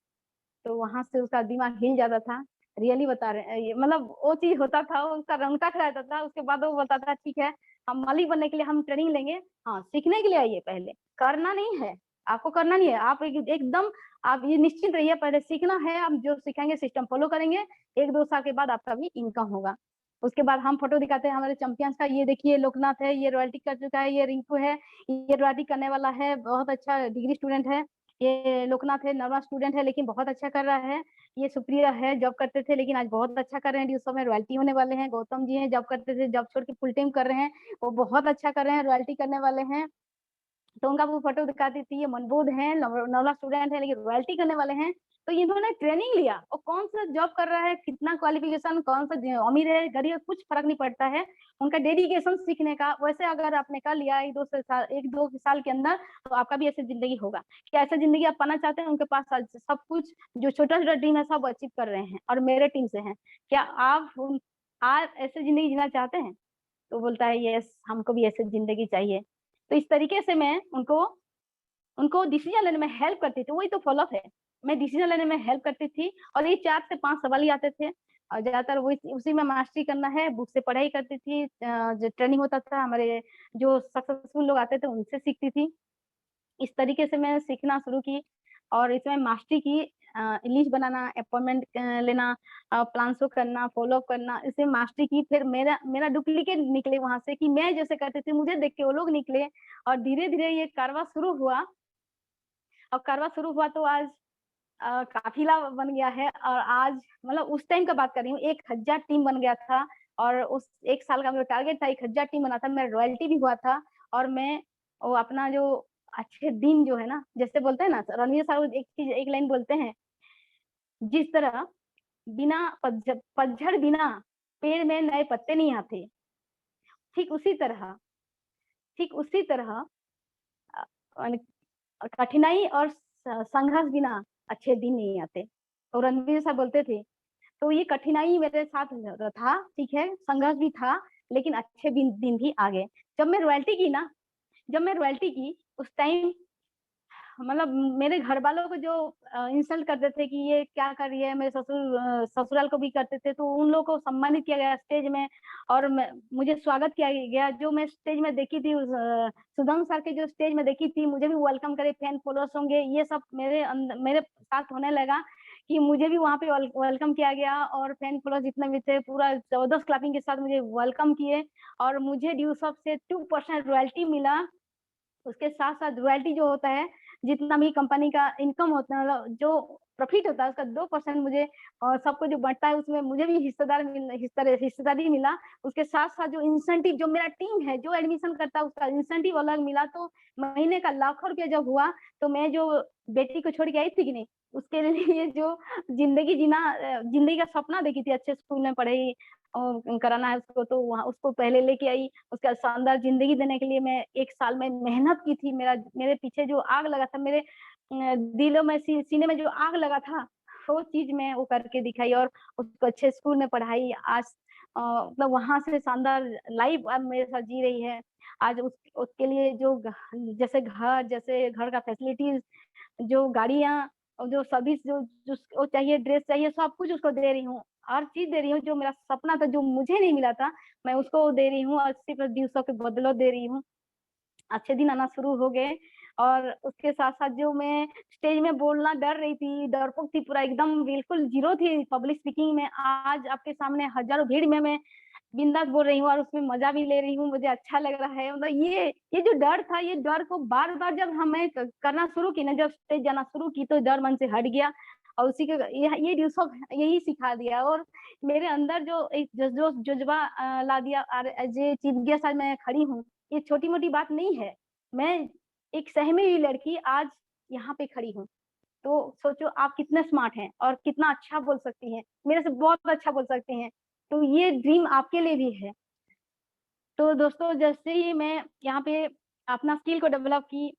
तो वहाँ से उसका दिमाग हिल जाता था। रियली बता रहे हैं ये मतलब वो चीज़ होता था, उसका रोंगटा खड़ा रहता था, उसके बाद वो बोलता था ठीक है, हम मालिक बनने के लिए हम ट्रेनिंग लेंगे। हाँ, सीखने के लिए आइए पहले, करना नहीं है, आपको करना नहीं है। आप एकदम आप ये निश्चिंत रहिए, पहले सीखना है, हम जो सिखाएँगे सिस्टम फ़ॉलो करेंगे, 1-2 साल के बाद आपका भी इनकम होगा। उसके बाद हम फ़ोटो दिखाते हैं हमारे चैंपियंस का, ये देखिए लोकनाथ है, ये रॉयल्टी कर चुका है, ये रिंकू है, ये रॉयल्टी करने वाला है, बहुत अच्छा डिग्री स्टूडेंट है। ये लोकनाथ है, नर्मा स्टूडेंट है लेकिन बहुत अच्छा कर रहा है। ये सुप्रिया है, जॉब करते थे लेकिन आज बहुत अच्छा कर रहे हैं, ड्यूसो में रॉयल्टी होने वाले हैं। गौतम जी हैं, जॉब करते थे, जॉब छोड़ के फुल टाइम कर रहे हैं, वो बहुत अच्छा कर रहे हैं, रॉयल्टी करने वाले हैं। तो उनका वो फ़ोटो दिखाती थी, ये मनबोध हैं, नवला स्टूडेंट है लेकिन रॉयल्टी करने वाले हैं। तो इन्होंने ट्रेनिंग लिया और कौन-सा जॉब कर रहा है, कितना क्वालिफ़िकेशन, कौन-सा ज अमीर है, गरीब है, कुछ फ़र्क नहीं पड़ता है। उनका डेडिकेशन सीखने का, वैसे अगर आपने कर लिया 1-2 साल के अंदर, तो आपका भी ऐसी ज़िंदगी होगा। क्या ऐसा ज़िंदगी आप पाना चाहते हैं? उनके पास आज सब कुछ जो छोटा-छोटा ड्रीम है, सब अचीव कर रहे हैं और मेरे टीम से हैं। क्या आप ऐसे ज़िंदगी जीना चाहते हैं? तो बोलता है, "यस, हमको भी ऐसी ज़िंदगी चाहिए।" तो इस तरीके से मैं उनको उनको डिसीज़न लेने में हेल्प करती थी, वही तो फ़ॉलो-अप है। मैं डिसीज़न लेने में हेल्प करती थी और ये 4 से 5 सवाल ही आते थे और ज़्यादातर वो उसी में मास्टरी करना है, बुक से पढ़ाई करती थी। जो ट्रेनिंग होता था, हमारे जो सक्सेसफुल लोग आते थे, उनसे सीखती थी। इस तरीके से मैं सीखना शुरू की और इसमें मास्टरी की। लिस्ट बनाना, अपॉइंटमेंट लेना, प्लान शो करना, फ़ॉलो-अप करना, इससे मास्टरी की। फिर मेरा मेरा डुप्लीकेट निकले वहाँ से कि मैं जैसे करती थी, मुझे देख के वो लोग निकले और धीरे-धीरे ये कारवां शुरू हुआ और कारवां शुरू हुआ तो आज काफ़िला बन गया है और आज मतलब उस टाइम का बात कर रही हूँ, 1,000 टीम बन गया था और उस 1 साल का मेरा टारगेट था, 1,000 टीम बना था, मेरा रॉयल्टी भी हुआ था और मैं वो अपना जो अच्छे दिन जो है ना, जैसे बोलते हैं ना, रणवीर साहब एक चीज़ एक लाइन बोलते हैं, जिस तरह बिना पतझड़ बिना पेड़ में नए पत्ते नहीं आते, ठीक उसी तरह ठीक उसी तरह अ, अन कठिनाई और संघर्ष बिना अच्छे दिन नहीं आते। तो रणवीर साहब बोलते थे, तो ये कठिनाई मेरे साथ था, ठीक है, संघर्ष भी था, लेकिन अच्छे दिन भी आ गए। जब मैं रॉयल्टी की, उस टाइम मतलब मेरे घरवालों को जो इंसल्ट करते थे कि ये क्या कर रही है, मेरे ससुराल को भी करते थे, तो उन लोगों को सम्मानित किया गया स्टेज में और मुझे स्वागत किया गया। जो मैं स्टेज में देखी थी सुदाम सर के जो स्टेज में देखी थी, मुझे भी वेलकम करे, फैन फॉलोअर्स होंगे, ये सब मेरे साथ होने लगा कि मुझे भी वहाँ पे वेलकम किया गया और फैन फॉलोअर्स जितने भी थे पूरा ज़बरदस्त क्लैपिंग के साथ मुझे वेलकम किए और मुझे ड्यू शॉप से 2% रॉयल्टी मिला। उसके साथ-साथ रॉयल्टी जो होता है, जितना भी कंपनी का इनकम होता है मतलब जो प्रॉफिट होता है उसका 2% मुझे सबको जो बँटता है उसमें मुझे भी हिस्सेदारी मिला। उसके साथ-साथ जो इंसेंटिव जो मेरा टीम है, जो एडमिशन करता है उसका इंसेंटिव अलग मिला तो महीने का लाखों रुपया जब हुआ, तो मैं जो बेटी को छोड़ के आई थी कि नहीं, उसके लिए जो ज़िंदगी का सपना देखी थी अच्छे स्कूल में पढ़ाई कराना है उसको तो वहाँ उसको पहले लेके आई। उसके बाद शानदार ज़िंदगी देने के लिए मैं 1 साल में मेहनत की थी। मेरे पीछे जो आग लगा था, मेरे दिलों में सीने में जो आग लगा था, वो चीज़ मैं वो करके दिखाई और उसको अच्छे स्कूल में पढ़ाई। आज मतलब वहाँ से शानदार लाइफ़ अब मेरे साथ जी रही है। आज उसके लिए जो जैसे घर का फैसिलिटीज़, जो गाड़ियाँ और जो सर्विस जो जिसको चाहिए, ड्रेस चाहिए, सब कुछ उसको दे रही हूँ। हर चीज़ दे रही हूँ, जो मेरा सपना था, जो मुझे नहीं मिला था, मैं उसको दे रही हूँ और सिर्फ़ दिवसों के बदौलत दे रही हूँ। अच्छे दिन आना शुरू हो गए और उसके साथ-साथ जो मैं स्टेज में बोलना डर रही थी, डरपोक थी, पूरा एकदम बिल्कुल ज़ीरो थी पब्लिक स्पीकिंग में, आज आपके सामने हज़ारों भीड़ में मैं बिंदास बोल रही हूँ और उसमें मज़ा भी ले रही हूँ, मुझे अच्छा लग रहा है। मतलब ये जो डर था, ये डर को बार-बार जब मैं करना शुरू की ना, जब स्टेज जाना शुरू की, तो डर मन से हट गया और उसी के ये ड्यूसॉ यही सिखा दिया और मेरे अंदर जो एक जज़्बा ला दिया और एज़ ए चीफ गेस्ट आज मैं खड़ी हूँ, ये छोटी-मोटी बात नहीं है। मैं एक सहमी हुई लड़की आज यहाँ पे खड़ी हूँ। तो सोचो आप कितने स्मार्ट हैं और कितना अच्छा बोल सकती हैं, मेरे से बहुत अच्छा बोल सकती हैं। तो ये ड्रीम आपके लिए भी है। तो दोस्तों जैसे ही मैं यहाँ पे अपना स्किल को डेवलप की,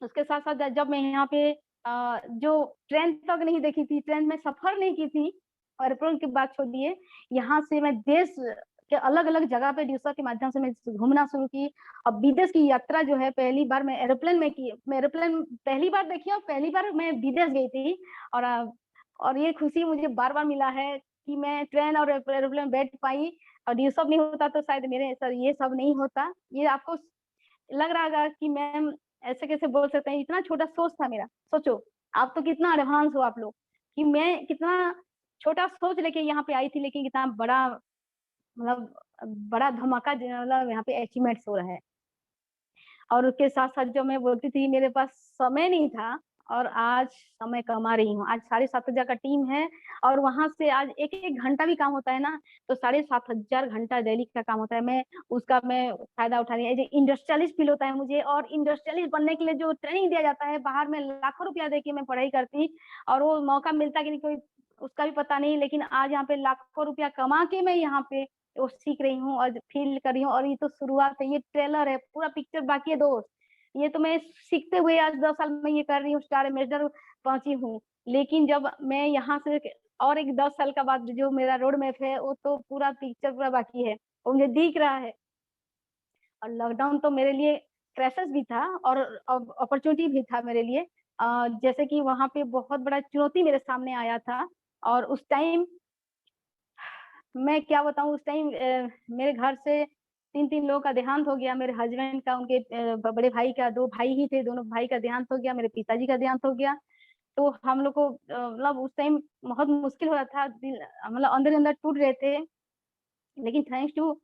उसके साथ-साथ जब मैं यहाँ पे जो 10th तक नहीं देखी थी, 10th में सफ़र नहीं की थी, एयरप्लेन की बात छोड़िए, यहाँ से मैं देश के अलग-अलग जगह पे ड्यूसर के माध्यम से मैं घूमना शुरू की। अब विदेश की यात्रा जो है पहली बार मैं एरोप्लेन में की। मैं एरोप्लेन पहली बार देखी और पहली बार मैं विदेश गई थी और और ये खुशी मुझे बार-बार मिला है कि मैं ट्रेन और एरोप्लेन में बैठ पाई और ये सब नहीं होता तो शायद मेरे सर ये सब नहीं होता। ये आपको लग रहा होगा कि मैम ऐसे कैसे बोल सकते हैं, इतना छोटा सोच था मेरा। सोचो, आप तो कितना एडवांस हो आप लोग, कि मैं कितना छोटा सोच लेके यहाँ पे आई थी, लेकिन कितना बड़ा मतलब बड़ा धमाका जो है मतलब यहाँ पे अचीवमेंट्स हो रहा है। और उसके साथ-साथ जो मैं बोलती थी मेरे पास समय नहीं था और आज समय कमा रही हूँ। आज 7,500 का टीम है और वहाँ से आज 1-1 घंटा भी काम होता है ना, तो 7,500 घंटा डेली का काम होता है। मैं फ़ायदा उठा रही हूँ। एज़ ए इंडस्ट्रियलिस्ट फ़ील होता है मुझे और इंडस्ट्रियलिस्ट बनने के लिए जो ट्रेनिंग दिया जाता है, बाहर में लाखों रुपया दे के मैं पढ़ाई करती और वो मौका मिलता कि नहीं कोई उसका भी पता नहीं। लेकिन आज यहाँ पे लाखों रुपया कमा के मैं यहाँ पे वो सीख रही हूँ और फ़ील कर रही हूँ और ये तो शुरुआत है, ये ट्रेलर है, पूरा पिक्चर बाकी है दोस्त। ये तो मैं सीखते हुए आज 10 साल में ये कर रही हूँ, स्टार एम्बेसडर पहुँची हूँ। लेकिन जब मैं यहाँ से और एक 10 साल का बाद जो मेरा रोड मैप है, वो तो पूरा पिक्चर पूरा बाकी है, वो मुझे दिख रहा है। और लॉकडाउन तो मेरे लिए क्राइसिस भी था और अपॉर्च्युनिटी भी था मेरे लिए। जैसे कि वहाँ पे बहुत बड़ा चुनौती मेरे सामने आया था और उस टाइम मैं क्या बताऊँ उस टाइम मेरे घर से 3-3 लोगों का देहांत हो गया, मेरे हस्बैंड का, उनके बड़े भाई का 2 भाई ही थे, दोनों भाई का देहांत हो गया, मेरे पिताजी का देहांत हो गया। तो हम लोग को मतलब उस टाइम बहुत मुश्किल हो रहा था, दिल मतलब अंदर-अंदर टूट रहे थे। लेकिन थैंक्स टू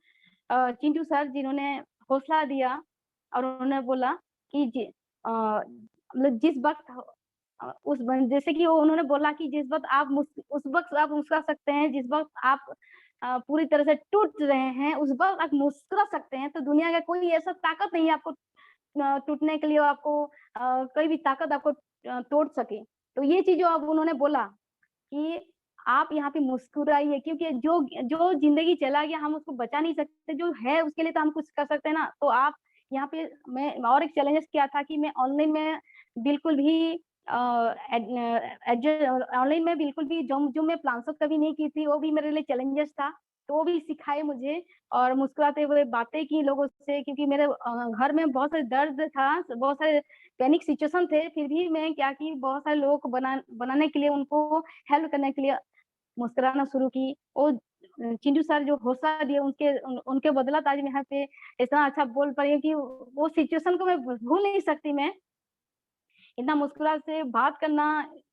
चिंटू सर जिन्होंने हौसला दिया और उन्होंने बोला कि मतलब जिस वक़्त जैसे कि वो उन्होंने बोला कि जिस वक़्त आप उस वक़्त आप मुस्कुरा सकते हैं, जिस वक़्त आप पूरी तरह से टूट रहे हैं, उस वक़्त आप मुस्कुरा सकते हैं, तो दुनिया का कोई ऐसा ताकत नहीं है आपको टूटने के लिए आपको कोई भी ताकत आपको तोड़ सके। तो ये चीज़ जो अब उन्होंने बोला कि आप यहाँ पे मुस्कुराइए क्योंकि जो जो ज़िंदगी चला गया हम उसको बचा नहीं सकते, जो है उसके लिए तो हम कुछ कर सकते हैं ना। तो आप यहाँ पे मैं और एक चैलेंजेस क्या था कि मैं ऑनलाइन में बिल्कुल भी ऑनलाइन में बिल्कुल भी जो मैं प्लान्सर कभी नहीं की थी, वो भी मेरे लिए चैलेंजेस था। तो वो भी सिखाए मुझे और मुस्कुराते हुए बातें की लोगों से क्योंकि मेरे घर में बहुत सारे दर्द था, बहुत सारे पैनिक सिचुएशन थे, फिर भी मैं क्या की बहुत सारे लोगों को बनाने के लिए उनको हेल्प करने के लिए मुस्कुराना शुरू की। वो चिंटू सर जो हौसला दिए उनके बदौलत आज मैं यहाँ पे इतना अच्छा बोल पाई हूँ कि वो सिचुएशन को मैं भूल नहीं सकती मैं। इतना मुस्कुराहट से बात करना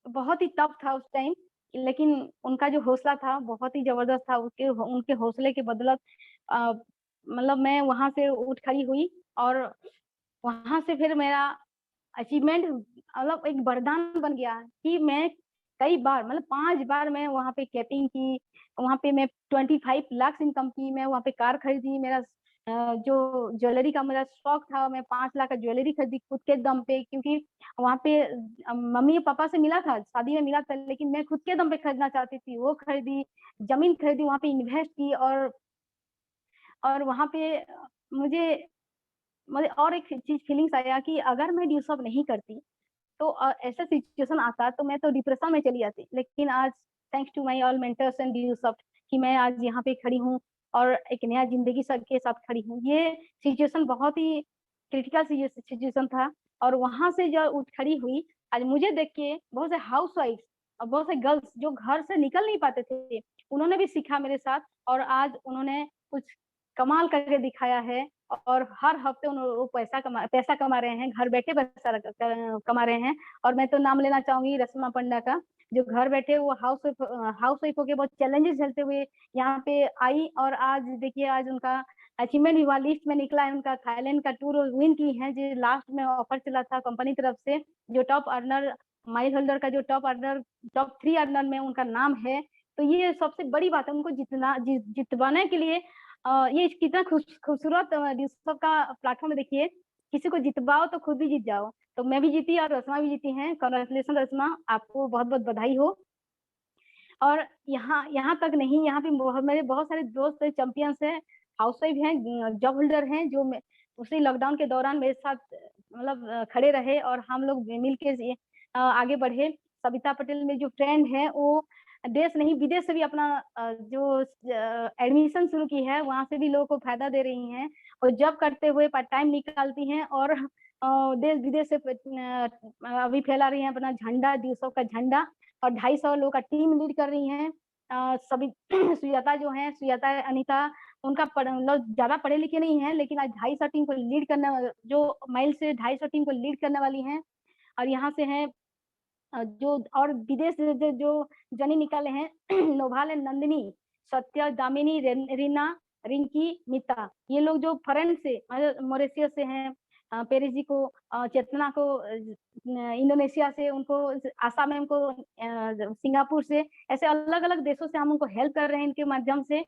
बहुत ही टफ था उस टाइम, लेकिन उनका जो हौसला था बहुत ही ज़बरदस्त था। उसके उनके हौसले की बदौलत मतलब मैं वहाँ से उठ खड़ी हुई और वहाँ से फिर मेरा अचीवमेंट मतलब एक वरदान बन गया कि मैं कई बार मतलब 5 बार मैं वहाँ पे कैपिंग की, वहाँ पे मैं 25 लाख इनकम की, मैं वहाँ पे कार खरीदी, मेरा जो ज्वेलरी का मेरा शौक था, मैं 5 लाख का ज्वेलरी खरीदी खुद के दम पे, क्योंकि वहाँ पे मम्मी और पापा से मिला था, शादी में मिला था, लेकिन मैं खुद के दम पे खरीदना चाहती थी, वो खरीदी, ज़मीन खरीदी, वहाँ पे इन्वेस्ट की और वहाँ पे मुझे मुझे और एक चीज़ फीलिंग्स आया कि अगर मैं ड्यूसअप नहीं करती तो ऐसा सिचुएशन आता तो मैं तो डिप्रेशन में चली जाती। लेकिन आज thanks to my all mentors and ड्यूसअप कि मैं आज यहाँ पे खड़ी हूँ और एक नया ज़िंदगी के साथ खड़ी हूँ। ये सिचुएशन बहुत ही क्रिटिकल सिचुएशन था और वहाँ से जब उठ खड़ी हुई, आज मुझे देख के बहुत से हाउसवाइफ्स और बहुत से गर्ल्स जो घर से निकल नहीं पाते थे, उन्होंने भी सीखा मेरे साथ और आज उन्होंने कुछ कमाल करके दिखाया है और हर हफ्ते वो पैसा कमा रहे हैं, घर बैठे पैसा कमा रहे हैं। और मैं तो नाम लेना चाहूँगी रस्मा पंडा का, जो घर बैठे वो हाउस वाइफ होके बहुत चैलेंजेस झेलते हुए यहाँ पे आई और आज देखिए आज उनका अचीवमेंट भी वहाँ लिस्ट में निकला है उनका, थाईलैंड का टूर विन की है, जो लास्ट में ऑफर चला था कंपनी तरफ से, जो टॉप अर्नर माइल होल्डर का जो टॉप 3 अर्नर में उनका नाम है। तो ये सबसे बड़ी बात है, उनको जितवाने के लिए ये कितना खूबसूरत यूसुफ का प्लेटफॉर्म है। देखिए किसी को जितवाओ तो खुद भी जीत जाओ, तो मैं भी जीती और रस्मा भी जीती हैं। कांग्रेचुलेशन रस्मा, आपको बहुत बहुत बधाई हो। और यहाँ यहाँ तक नहीं, यहाँ पे मेरे बहुत सारे दोस्त चैंपियंस हैं, हाउसवाइफ हैं, जॉब होल्डर हैं, जो उसी लॉकडाउन के दौरान मेरे साथ मतलब खड़े रहे और हम लोग मिल के आगे बढ़े। सविता पटेल मेरी जो फ्रेंड है, वो देश नहीं विदेश से भी अपना जो एडमिशन शुरू की है, वहाँ से भी लोगों को फायदा दे रही हैं और जॉब करते हुए पार्ट टाइम निकालती हैं और देश विदेश से अभी फैला रही हैं अपना झंडा, दिवसों का झंडा और 250 लोगों का टीम लीड कर रही हैं। सभी सुजाता जो हैं, सुजाता अनीता, उनका मतलब ज़्यादा पढ़े लिखे नहीं हैं, लेकिन आज 250 टीम को लीड करने जो माइल से 250 टीम को लीड करने वाली हैं। और यहाँ से हैं जो और विदेश से जो जनी निकाले हैं नोभाल एंड नंदिनी, सत्या, दामिनी, रीना, रिंकी, मिता, ये लोग जो फॉरेन से मॉरिशस से हैं, पेरिस जी को, चेतना को इंडोनेशिया से, उनको आसाम में, उनको सिंगापुर से, ऐसे अलग अलग देशों से हम उनको हेल्प कर रहे हैं इनके माध्यम से।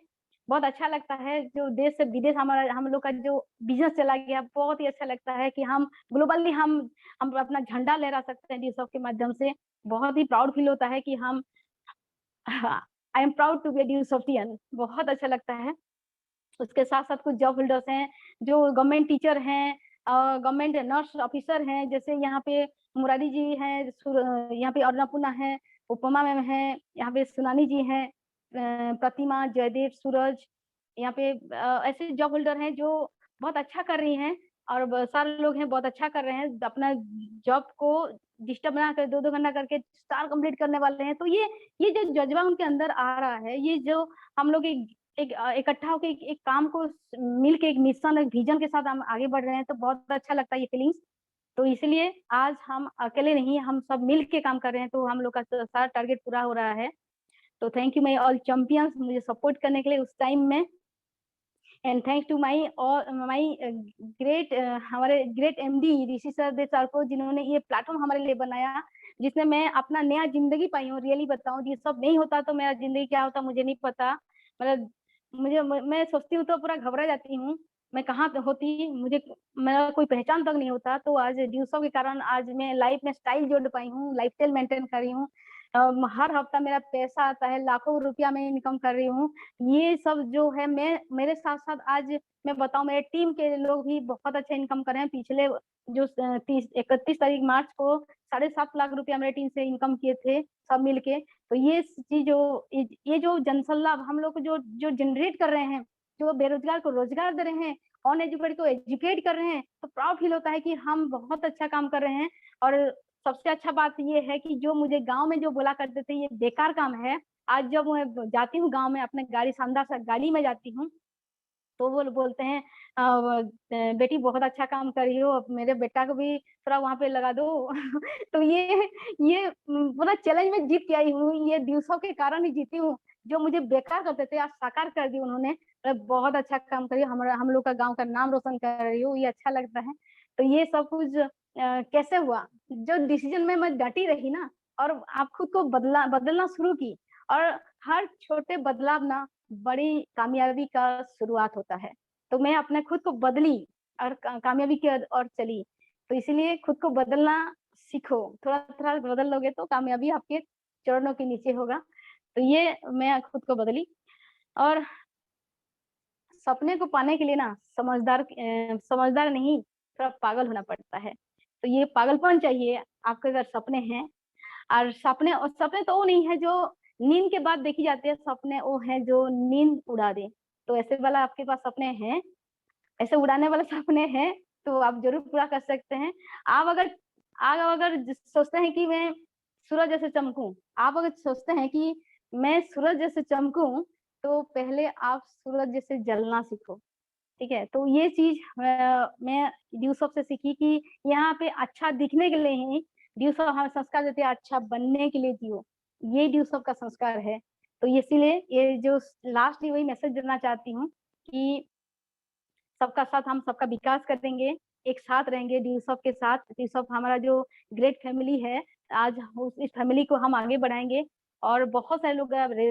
बहुत अच्छा लगता है जो देश से विदेश हमारा हम लोग का जो बिजनेस चला गया, बहुत ही अच्छा लगता है कि हम ग्लोबली हम अपना झंडा लहरा सकते हैं ड्यूसॉप के माध्यम से। बहुत ही प्राउड फील होता है कि हम I am proud to be a ड्यूसॉफ्टियन, बहुत अच्छा लगता है। उसके साथ-साथ कुछ जॉब होल्डर्स हैं, जो गवर्नमेंट टीचर हैं, गवर्नमेंट नर्स ऑफिसर हैं, जैसे यहाँ पे मुरारी जी हैं, यहाँ पे अन्नपूर्णा है, उपमा मैम हैं, यहाँ पे सुनानी जी हैं, प्रतिमा, जयदेव, सूरज, यहाँ पे ऐसे जॉब होल्डर हैं जो बहुत अच्छा कर रही हैं और सारे लोग हैं बहुत अच्छा कर रहे हैं, अपना जॉब को डिस्टर्ब ना कर 2-2 घंटा करके स्टार कंप्लीट करने वाले हैं। तो ये जो जज़्बा उनके अंदर आ रहा है, ये जो हम लोग इकट्ठा होके एक काम को मिल के एक मिशन, एक विजन के साथ हम आगे बढ़ रहे हैं, तो बहुत अच्छा लगता है ये फीलिंग्स। तो इसलिए आज हम अकेले नहीं, हम सब मिल के काम कर रहे हैं, तो हम लोग का सारा टारगेट पूरा हो रहा है। तो thank you my all champions मुझे सपोर्ट करने के लिए उस टाइम में, and thanks to my great हमारे ग्रेट एमडी ऋषि सर को, जिन्होंने ये प्लेटफॉर्म हमारे लिए बनाया, जिसमें मैं अपना नया जिंदगी पाई हूँ। रियली बताऊं, ये सब नहीं होता तो मेरा जिंदगी क्या होता मुझे नहीं पता। मतलब मैं सोचती हूँ तो पूरा घबरा जाती हूँ, मैं कहाँ होती, मुझे मेरा कोई पहचान तक नहीं होता। तो आज ड्यूसो के कारण आज मैं लाइफ में स्टाइल जोड़ पाई हूँ, लाइफ स्टाइल मेंटेन कर रही हूँ। हर हफ्ता मेरा पैसा आता है, लाखों रुपया मैं इनकम कर रही हूँ। ये सब जो है, मैं मेरे साथ साथ आज मैं बताऊं, मेरे टीम के लोग भी बहुत अच्छा इनकम कर रहे हैं। पिछले जो 31 तारीख मार्च को 7.5 लाख रुपया मेरे टीम से इनकम किए थे सब मिलके। तो ये चीज ये जो जनसल्ला हम लोग जो जो जनरेट कर रहे हैं, जो बेरोजगार को रोजगार दे रहे हैं, अनएजुकेटेड को एजुकेट कर रहे हैं, तो प्राउड फील होता है कि हम बहुत अच्छा काम कर रहे हैं। और सबसे अच्छा बात ये है कि जो मुझे गांव में जो बोला करते थे ये बेकार काम है, आज जब मैं जाती हूँ गांव में, अपने गाड़ी शानदार सा गाड़ी में जाती हूँ, तो वो बोलते हैं बेटी बहुत अच्छा काम कर रही हो, अब मेरे बेटा को भी थोड़ा वहाँ पे लगा दो। तो ये पूरा चैलेंज में जीत के आई हूँ, ये दिवसों के कारण ही जीती हूँ, जो मुझे बेकार करते थे आज साकार कर दी उन्होंने। बहुत अच्छा काम करिए, हम लोग का गांव का नाम रोशन कर रही हो, ये अच्छा लगता है। तो ये सब कुछ कैसे हुआ, जो डिसीजन में मैं डटी रही ना, और आप खुद को बदलना शुरू की, और हर छोटे बदलाव ना बड़ी कामयाबी का शुरुआत होता है। तो मैं अपने खुद को बदली और कामयाबी की ओर चली। तो इसीलिए खुद को बदलना सीखो, थोड़ा थोड़ा बदल लोगे तो कामयाबी आपके चरणों के नीचे होगा। तो ये मैं खुद को बदली। और सपने को पाने के लिए ना समझदार नहीं, थोड़ा पागल होना पड़ता है। तो ये पागलपन चाहिए आपके अगर सपने हैं। और सपने तो वो नहीं है जो नींद के बाद देखी जाती है, सपने वो है जो नींद उड़ा दे। तो ऐसे वाला आपके पास सपने हैं, ऐसे उड़ाने वाले सपने हैं, तो आप जरूर पूरा कर सकते हैं। आप अगर सोचते हैं कि मैं सूरज जैसे चमकूं, आप अगर सोचते हैं कि मैं सूरज जैसे चमकूं, तो पहले आप सूरज जैसे जलना सीखो। ठीक है, तो ये चीज मैं ड्यूसॉफ से सीखी कि यहाँ पे अच्छा दिखने के लिए ही ड्यूसॉफ हमें संस्कार देते हैं, अच्छा बनने के लिए जियो, ये ड्यूसॉफ का संस्कार है। तो इसीलिए ये जो लास्टली वही मैसेज देना चाहती हूँ कि सबका साथ, हम सबका विकास करेंगे, एक साथ रहेंगे ड्यूसॉफ के साथ। ड्यूसॉफ हमारा जो ग्रेट फैमिली है, आज इस फैमिली को हम आगे बढ़ाएंगे, और बहुत सारे लोग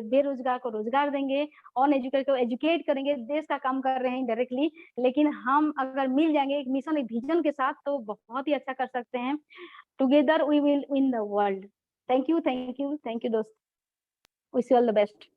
बेरोजगार को रोजगार देंगे, ऑन एजुकेट को एजुकेट करेंगे। देश का काम कर रहे हैं डायरेक्टली, लेकिन हम अगर मिल जाएंगे एक मिशन, एक विजन के साथ, तो बहुत ही अच्छा कर सकते हैं। Together we will win the world. Thank you, thank you, thank you दोस्त। Wish you all the best.